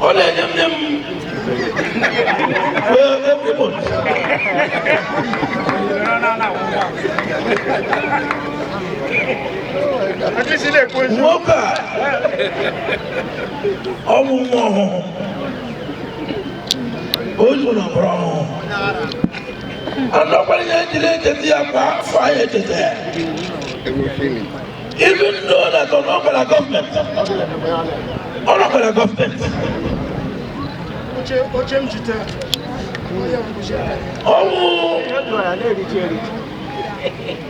ọ na-enye m everybody nwoke a ọ bụ nwa ọhụrụ ojú ọ̀nà bọ̀rọ̀ ọ̀hún. Anọ́pàá yẹn jìnnà tètè àpá fàáyé tètè. Even though that Ọ̀nàpàá government. Ọ̀nàpàá government.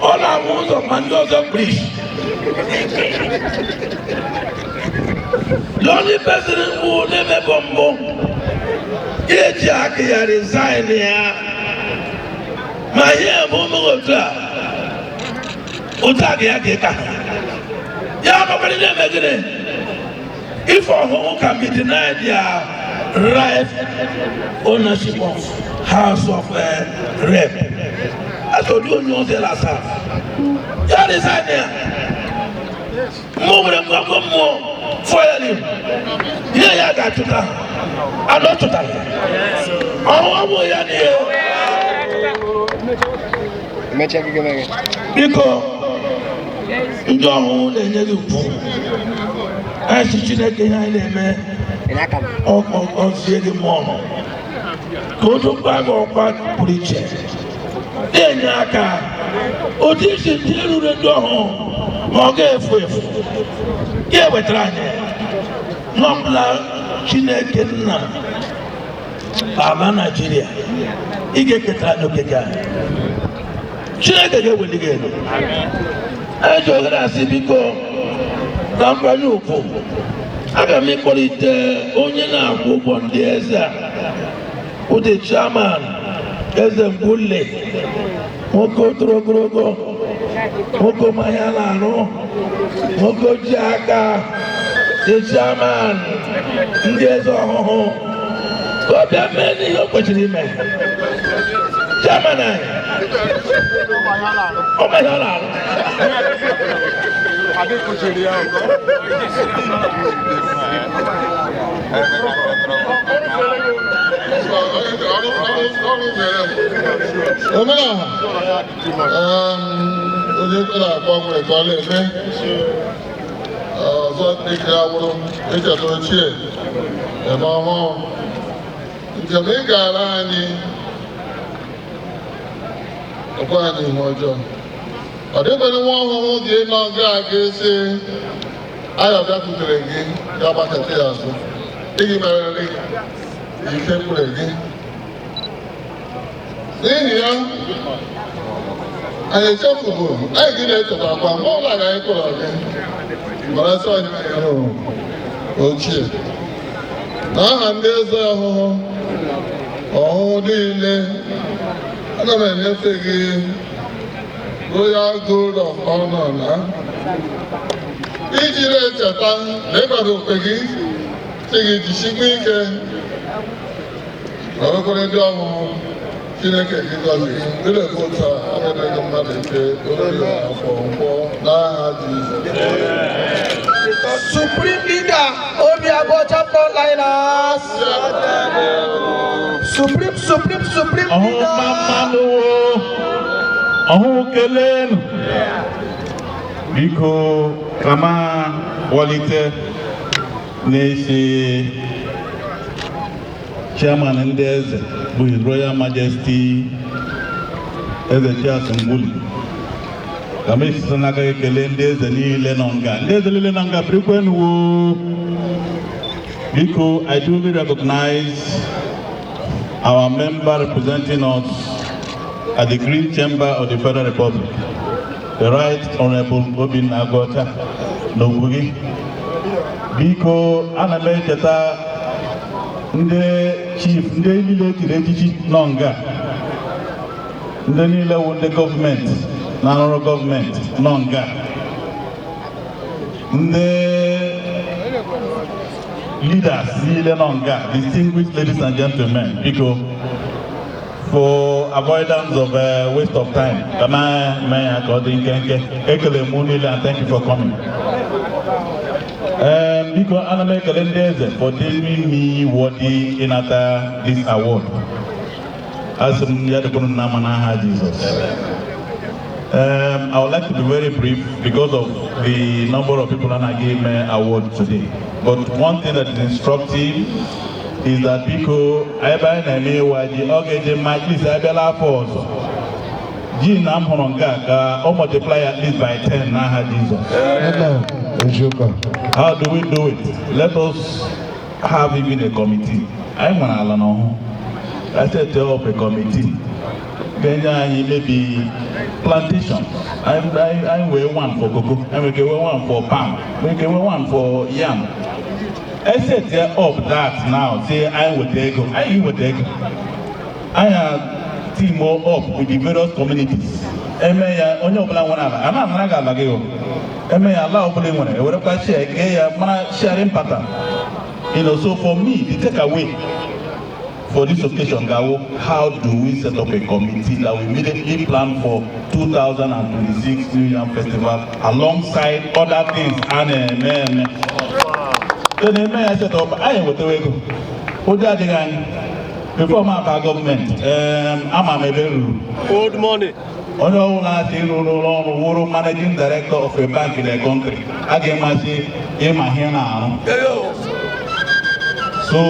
All I want of Mendoza bridge. The only person who never bomb, Jack resign here. My hair, Momoga, Utagi, nobody never get it. If our home can be denied their right ownership of House of Rep. I told you know the last half. You understand there? More fire him. Yeah, I got to that. I'm not to that. I'm because you don't let you go. I should check in on the morning. Go to Bible preacher. Enyaka odisi tiru re do ho oge efu ye wetranye nomla Chineke nna baba Nigeria ige ketra no gega Chineke ge welige no ejo gara sibiko kampani opo aga mi polite onye na agwụgwọ ndị eze the chairman eze Mbulle Moko Trogorogo, Moko Mayalano, Moko Jaka, the chairman, Ndezo, God have many opportunities. Chairman, oh my God. Omena, onye kwere agbanwe ka ọ na-eme ọzọ dịka ya bụrụ echeta ochie eme ọhụụ njem ị gara anyị ọkwa anyị ihe ọjọọ ọ dịbeghị nwa ọhụrụ gị nọ nga ga-esi ayọ bịakwutere gị ga-agbakọta ya azụ iji merere ike mkpụrụ gị n'ihi ya anyị echefugo anyị gị na-echeta akwa mgbe ọbụla ga anyị kpọrọ gị mara sị anyị hụrụ ochie na aha ndị eze ọhụụ niile ana m enyefe gị Royal Gold of Honor na iji na-echeta na ịkwado okwe gị sị gị jisikwa ike na okwere ndị ọhụụ Chineke gị gọzi ndị otu a ọbụdịghị mmadụ ike oriri afọ nkwọ n'aha Jizọs. Supreme Leader Obiago Chapter Liners. Supreme Leader. Ọhụụ kelenu biko kama walite na-esi chairman ndị eze bụ His Royal Majesty Eze Charles Ngwuli kama esite n'aka ekele ndị eze niile nọ nga ndị eze niile nọ nga birikwenu wo biko I duly recognize our member representing us at the Green Chamber of the Federal Republic, the Right Honorable Obinna Agota Nogugi. Biko ana m echeta ndị chief ndị niile tiri echichi nọ nga ndị niile wụ ndị gọọmenti na ọrụ gọọmenti nọ nga ndị leaders niile nọ nga distinguished ladies and gentlemen biko for avoidance of waste of time. And thank you for coming. Because I make a for deeming me worthy in this award. As Jesus. I would like to be very brief because of the number of people that I gave me award today. But one thing that is instructive is that because ebe na eme waji oge je majlis abela force. Ji na mhonga ka o multiply at least by 10 na ha Jesus. How do we do it? Let us have even a committee. I want to know. I said set up a committee. Then maybe plantation. I wear one for cocoa. I wear one for palm. I wear one for yam. I set up that now. Say I would take. I would take. I have team up with the various communities. Emeya onye obula wana ala. Ana amara ga alage yo. Emeya Allah obula wana. E were kwa share ge ya mana sharing pattern. You know, so for me, the takeaway for this occasion, Gawo, how do we set up a committee that we immediately plan for 2026 New Yam Festival alongside other things? And then I set up, I am with the way go. Before my government, I'm a old money. Managing director of a bank in the country. Again, I say, I'm here now. So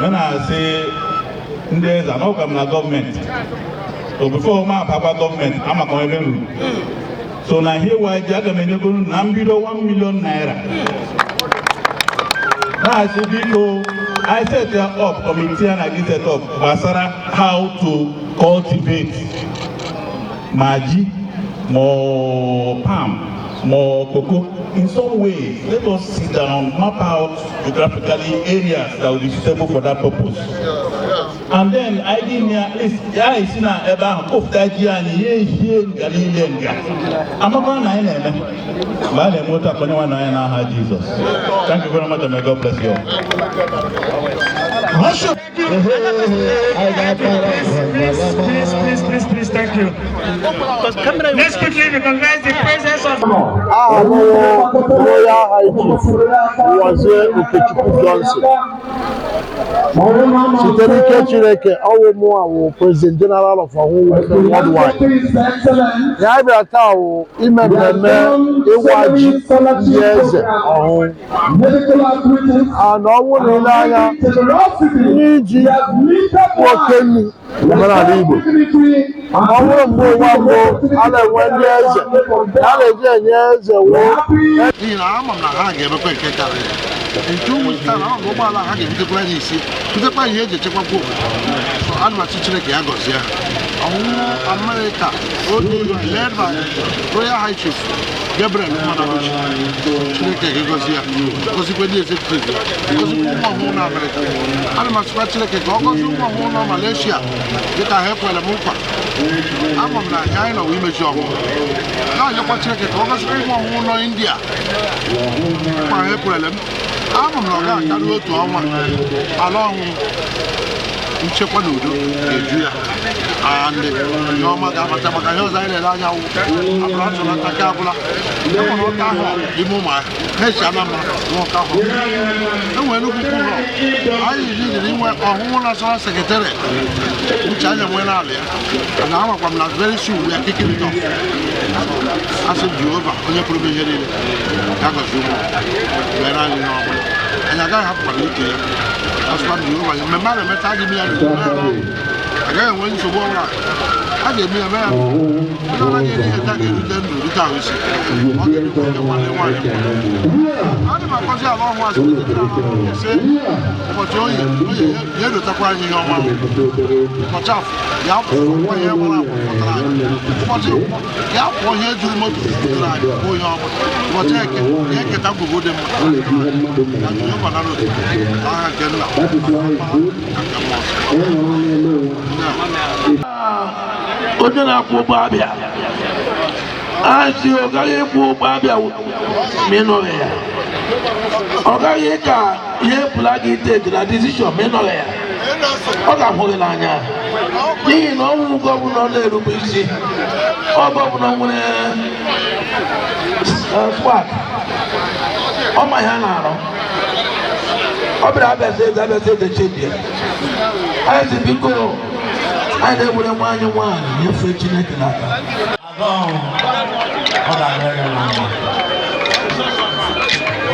when I say there's an organized government, so before my papa government, I'm a community. So now here why Jagamengo Nambido 1 million naira. Now I say because I set up committee and I set up Basara how to cultivate Maji, more palm, more cocoa. In some ways, let us sit down, map out geographically areas that will be suitable for that purpose. And then I didn't at least I see now about of that year and here Galilean. I'm not going to Jesus. Thank you very much and may God bless you. Please, thank you. Let's quickly recognize the presence of Royal High Chief Wazie Okechukwu Johnson. Sitere Chineke ọwụ President General of Worldwide. Ya bịara taa wụ ime mmemme ịwa ji ndị eze ọhụụ. Ana ọwụ niile anya n'iji nwoke nnu omenala Igbo. Ọwụrụ mgbe ụwa mbụ a na-enwe ndị eze, a na-eji enye eze woo. N'ihi na ama m na ha ga-emekwa nke karịrị. Nke ụmụ nta na ọgụ ụgbọala ha ga-ebutekwa anyị isi, butekwa ihe eji echekwakwa obodo. Ana m achị Chineke ya gọzie ha. Ọhụhụ America, led by Royal High Chief Gabriel Manabuchi. Chineke ga-egozi ya, gozikwa ndị executive ya, gozikwa ụmụ ọhụụ na America. Ana m achịkwa Chineke ka ọ gọzie ụmụ ọhụụ na Malaysia dịka ha ekwere m nkwa. Ama m na anyị nọ imechi ọhụụ. Na-anyekwa Chineke ka ọ gọzikwa ụmụ ọhụụ nọ India. Nkwa ha ekwere m. Ama m na ọ ga-akarị otu ọnwa ala ọhụụ nchekwa na udo ga-eju ya. Ndị ọma ga-abata maka ihe ọzọ anyị na-ele anya abụrụ atụrụ aka agwụla. Enwere ụka ahụ ime ụmụ ahịa na-esi Anambra n'ụka ahụ. Enwere nnukwu ụlọ anyị jiri inwe ọhụụ National Secretary uche anya nwee n'ala ya. Na amakwa m na very soon ya kikirịtọ. Asị Jehova onye pụrụ ihe niile ya gọzie ụmụ mere anyị ihe ọbụla. Anyị agaghị hapụkwara ike ya. Asịkwa m Jehova mmemme a na-emeta gị ya agaghị enwe nsogbu ọbụla. A ga-eme ya mee ya ndị anaghị eri ihe ga-erute ndụ rute ahụ isi. Ọ ga-erute onye nwanne nwaanyị. Adị m akọzi ala ọhụụ azụ ise ụbọchị oyi ya edotakwa anyị ihe ọma. Ụbọchị afọ ya kwụọ ihe gbara agwa pụtara anyị. Ụbọchị ya kwụọ ihe juru moto pụtara anyị bụ ihe ọma. Ụbọchị eke ya eketa ngwugwu dị mma. Ya jụrụ ịkwana n'otu aha nke nna onye na-akwụ ụgbọ abịa asị ọ gaghị ịkwụ ụgbọ abịa ma ị nọghị ya. Ọ gaghị ka ihe pụla gị teki na decision ma ị nọghị ya. Ọ ga-ahụ gị n'anya n'ihi na ọnwụ gọvanọ na-erube isi. Ọ gọvanọ nwere squad ọma ihe a na-arụ. Ọ bịara abịazi eze chedie. Anyị si biko anyị na-ewere nwaanyị nyefee Chineke n'aka. Ọ ga-adịrị ya mma.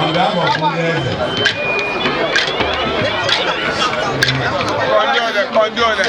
Ọ ga-abụ ndị eze. Thank you.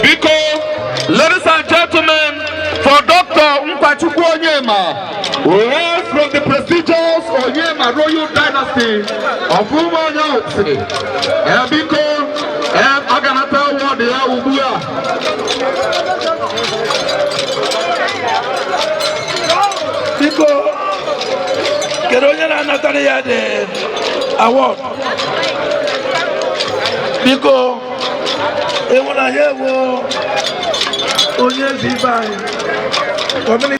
Because, ladies and gentlemen, for Dr. Mkwachukwu Onyema, we are from the prestigious Onyema Royal Dynasty of Umuahia. Because, Aganata Award ya Ubuya. Because, Keronya Natalia de award. Because, Ewona Yewo Onye Zibai community.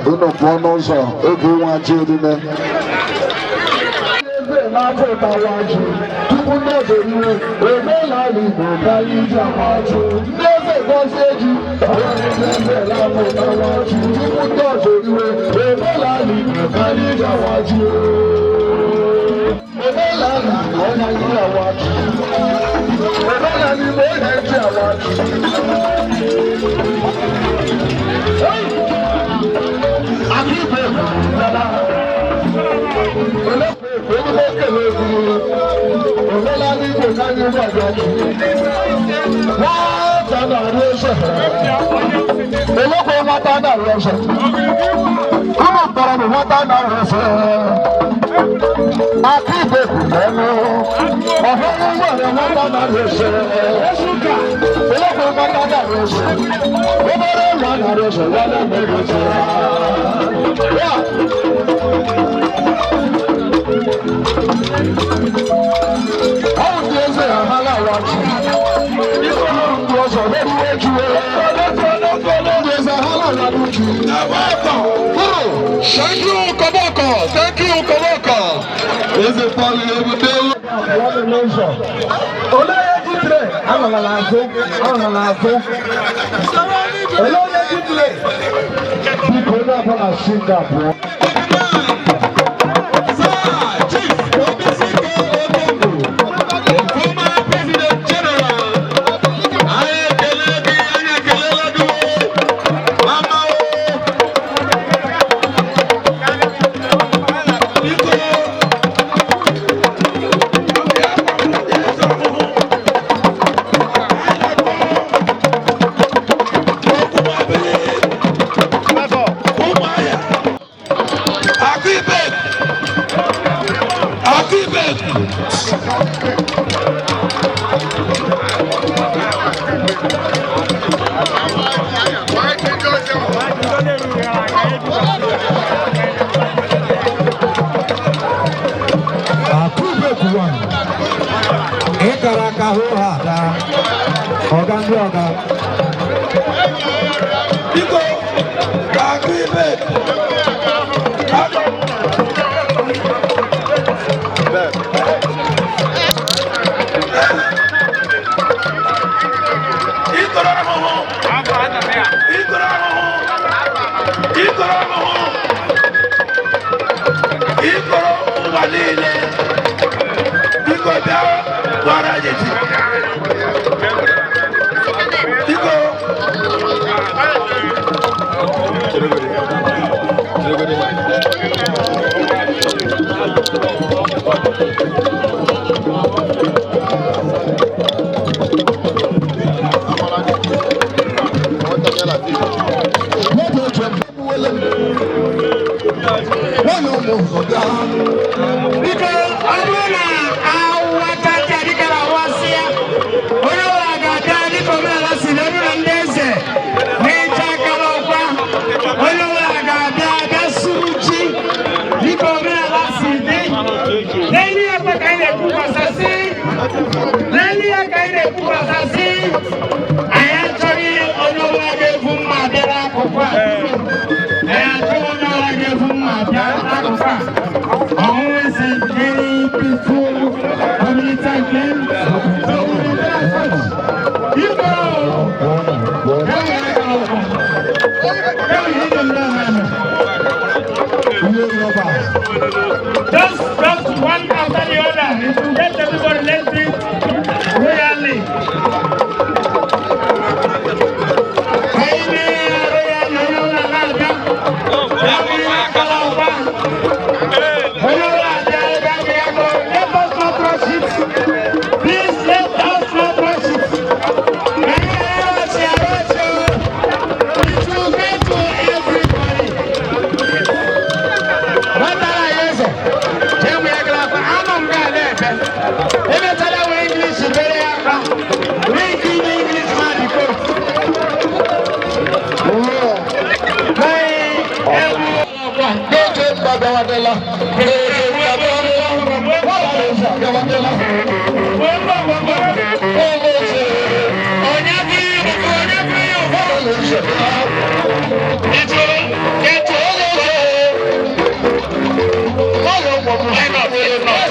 Uno bonoso, egu wajirine. n'afọ tawaju tupu ndị eze iwe omenala Igbo karịa iji amaju ndị eze gọzie ji omenala tawaju tupu ndị ọzọ iwe omenala Igbo karịa iji amaju omenala Igbo onye iji amaju omenala Igbo onye iji amaju akíbe dada olóla ní kò káyé gbàgbọ́ wọ́n tánà rí ẹsẹ̀ olóko wọn tánà rí ẹsẹ̀ kúrò tọrọ ní wọn tánà rí ẹsẹ̀ akíbe kù lẹ́nu ọ̀fẹ́ nígbà rẹ̀ wọn tánà rí ẹsẹ̀ olóko wọn tánà rí ẹsẹ̀ ó bẹ̀rẹ̀ wọn tánà rí ẹsẹ̀ wọn lẹ́nu ẹsẹ̀. How do you say I'm allowed to? You was already where you were. There's a halal thank you, Koboko. Thank you, Koboko. Is it for you every day? I'm on the last book. Hello, you could have seen that, bro. Just one after the other. Let everybody listen royally. Let us not rush it. Please let us not rush it. It will get to everybody. What are Get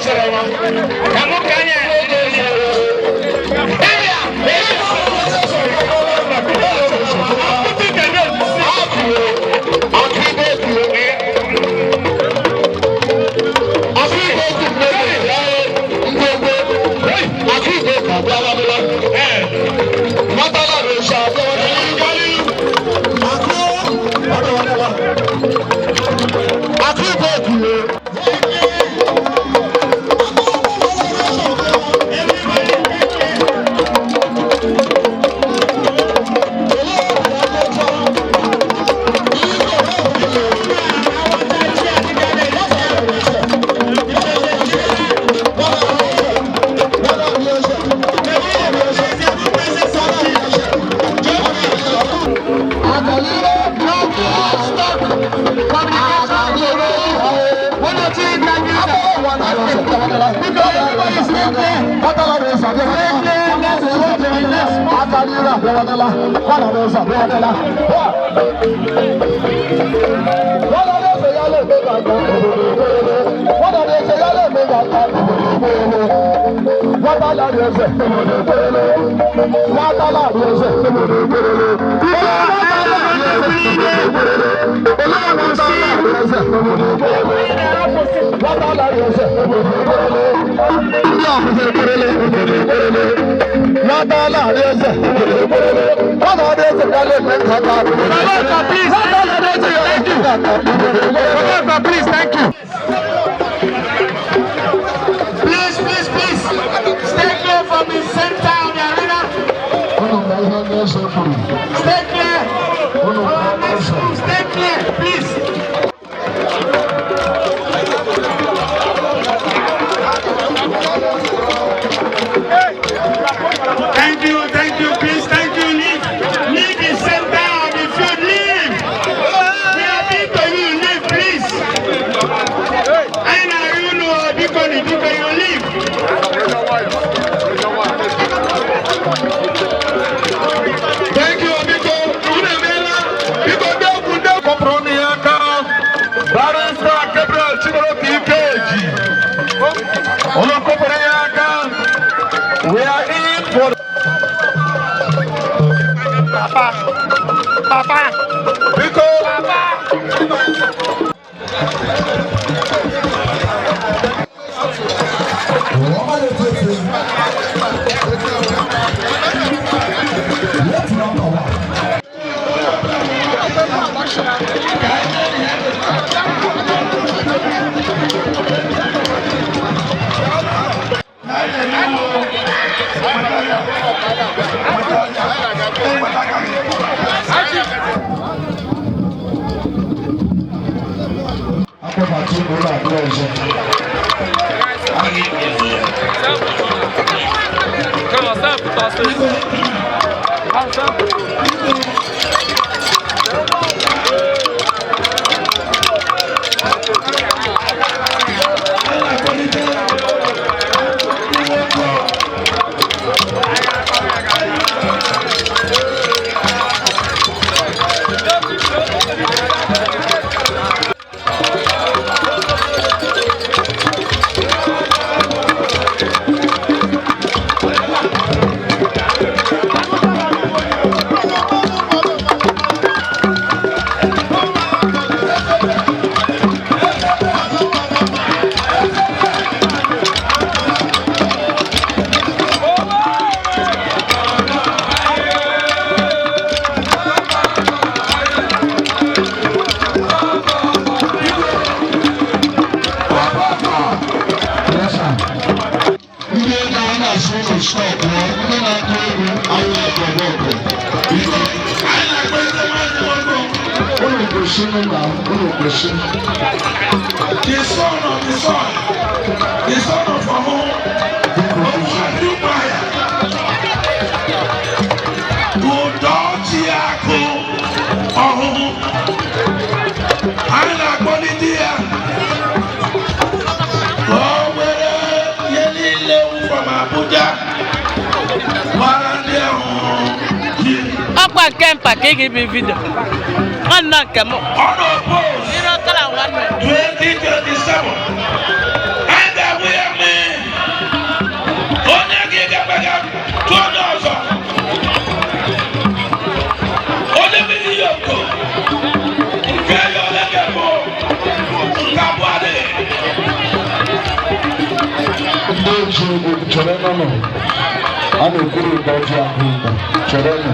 Please, thank you. Please, stay clear from the center of the arena. Stay clear. Stay clear, please. Thank you, please, thank you. Leave the center of the field, leave. We are people, you leave, please. I know you know, people, you leave. Thank you, amigo. Barrister Gabriel Chimaroki Ikeji. We are in for Papa. Because the son of the son, the son of Amu, Udochiaku, Amu, Aina Bonidia, Yelile from Abuja, Marandia. Apa kempa kiki bi video. Ana kemo. Unopposed. 2027. And we are Oji Chereno, I'm a good Oji Chereno.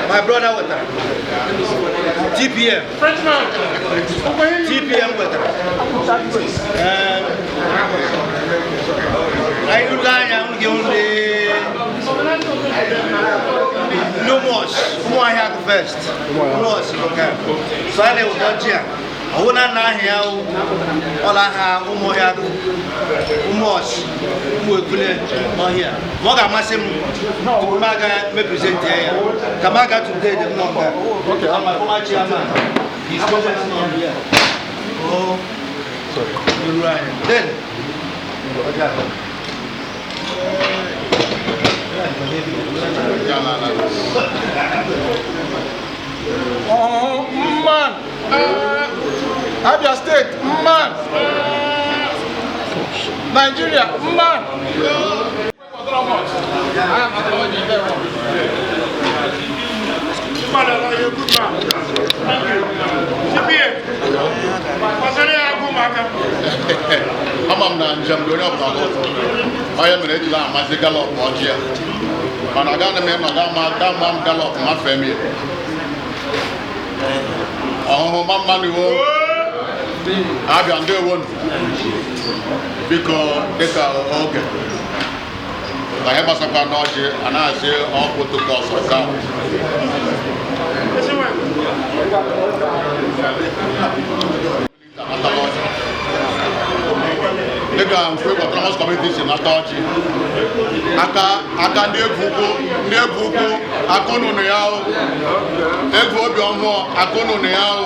My brother with her. TPM. Frenchman. TPM with her. I do I'm giving no more. Who I have first. Okay. So I will go here. I will not here. All I have, Umoya, Umos, Umuakule, here. Moga Massim, Maga, represent here. Kamaga today, the number. Okay, I'm my former chairman. He's present here. Oh, sorry. You're right. Then, oh, man. Abia State, man. Nigeria, mma. Ama m na njem onye ọbụla onye mere ejila amasị galọp ọjị ya mana agaghị m ịnọ gama m galọp mafee m ya ọhụhụ ma mmanụ iwo abịa ndị ewo biko dịka oge na ihe gbasakwa n'ọjị a na-asị ọkụ tụkọ ọsọ ka dịka mfe autonomous community si nata ọjị aka ndị egwu ukwu akụnụnụ ya ahụ egwu obi ọhụụ akụnụnụ ya ahụ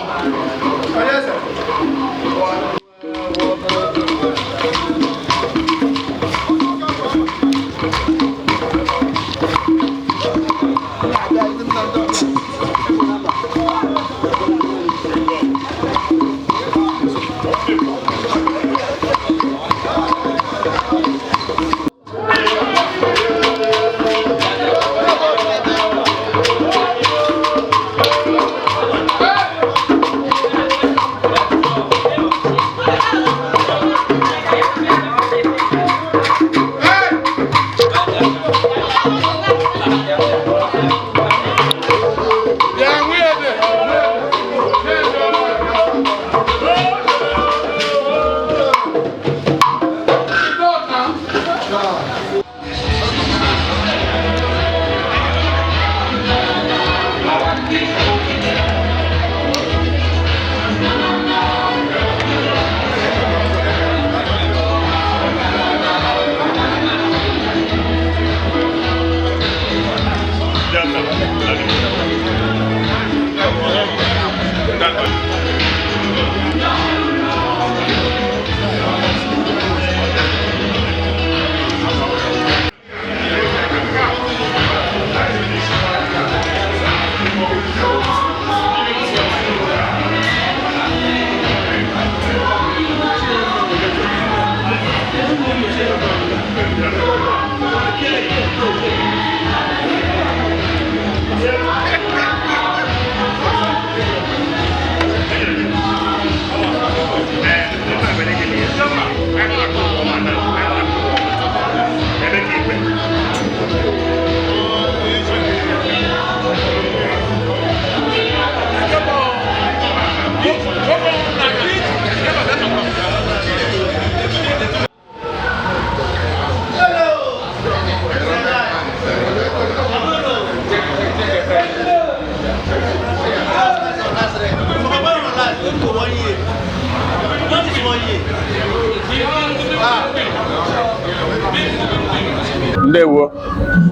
Ndewo,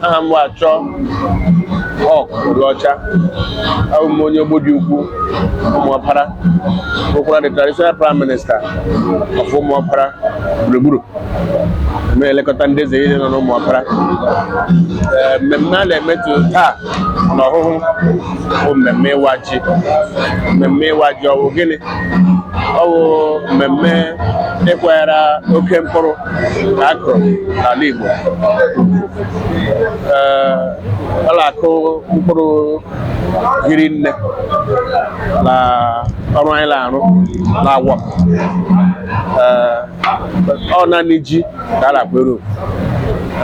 aha m achọ ọcha abụ m onye Ogbodi Ukwu Ụmụọpara bụkwara the traditional prime minister of Ụmụọpara gburugburu na-elekọta ndị eze niile nọ n'Ụmụọpara. Mmemme a na-emetụ taa n'ọhụhụ bụ mmemme ịwa ji. Mmemme ịwa ji ọ bụ gịnị? Ọ bụ mmemme ịkwanyere oke mkpụrụ ka a kụrụ n'ala Igbo. Ọ na-akụ mkpụrụ hiri nne na ọrụ anyị na-arụ na-agwọ. Ọ naanị ji ka a na-akwere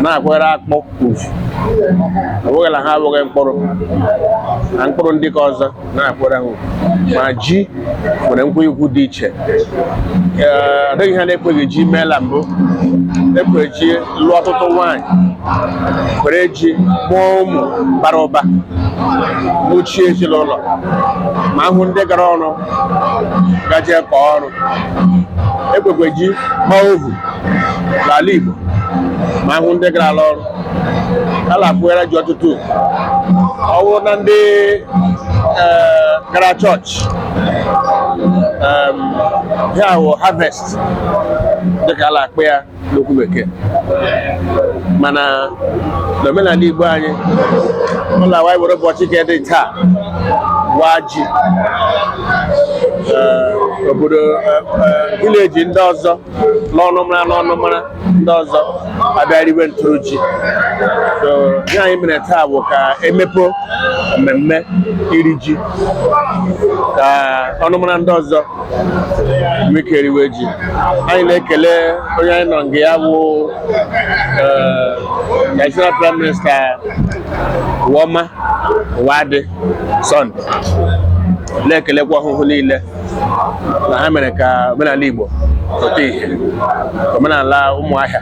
na-akwere akpụ ofu, ọ bụghị na ha abụghị mkpụrụ na mkpụrụ ndị ka ọzọ na-akwere ahụ, ma ji nwere nkwenkwe dị iche. Adịghị ha na-ekweghị ji meela mbụ, ekwe ji lụọ ọtụtụ nwaanyị, kwere ji mụọ ụmụ bara ụba, mụchie ezinụlọ, ma ahụ ndị gara ọrụ gaje kọọ ọrụ. Ekwekwe ji maa ohu n'ala Igbo, ma ahụ ndị gara ala ọrụ. A na-akwụgara ji ọtụtụ ọwụ na ndị gara chọọchị ya wụ harvest dịka a na-akpọ ya n'okwu bekee. Mana n'omenala Igbo anyị, ụlọ awa were ụbọchị ka dị taa waa ji. obodo vileji ndị ọzọ n'ọnụmara ndị ọzọ abịa riwe ntụrụ ji. So ihe anyị mere taa bụ ka emepe mmemme iri ji ka ọnụmara ndị ọzọ nwee ike eriwe ji. Anyị na-ekele onye anyị nọ nga ya bụ National Prime Minister Woma Wade Sunday. Na-ekelekwa ọhụhụ niile na ha mere ka omenala Igbo pụta ihe, omenala Ụmụahịa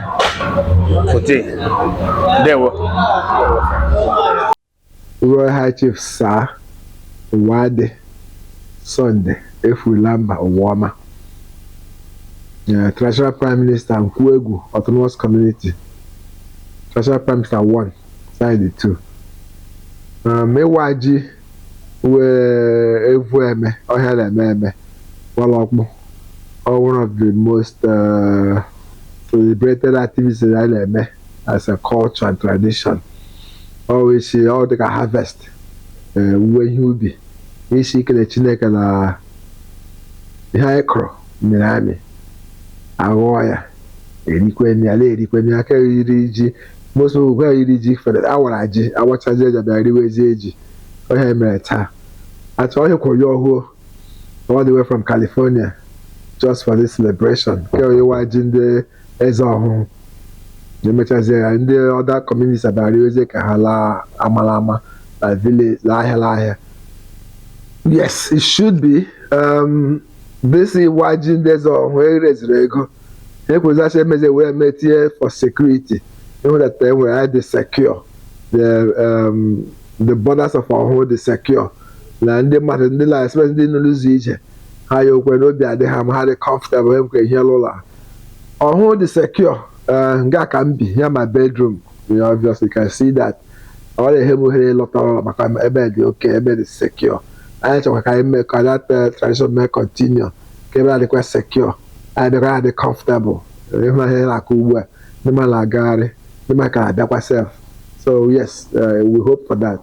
pụta ihe. Ndewo. Royal High Chief Sir Wade Sunday Efulamba Woma, Treasurer Prime Minister Nkwuegwu Autonomous Community, Treasurer Prime Minister 1, side 2. Mewaji wee evu eme ọhịa na-eme Walokpo, one of the most celebrated activities that na-eme as a culture and tradition. Always all the harvest uwe ihe ubi isi ikele Chineke na ihe anyị kọrọ mmiri amị aghọọ ya erikweni aka iri ji most of iri ji fere awara ji awachazi eji abịa riwezi eji ọhịa mere taa atụ ọhịa kwụrụ ya ọhụụ all the way from California just for this celebration ke onyewa ji ndị eze ọhụụ emechazi ya ndị other communities abịa riwezi ka ha laa amalama na village lahịa. Yes, it should be. This is watching this on where is ego. It was actually made a metie for security. You know that they were at the secure. The borders of our home is secure. Land the matter, the last person didn't lose each. How you can not be at the ham had a comfortable here lola. Our home is secure. Can be here my bedroom. You obviously can see that. All the hemu here lot of bed okay, bed is secure. I can make that tradition may continue. Keep it secure. I don't be comfortable. You know, like we, no man like Gary, no man can adapt myself. So yes, we hope for that.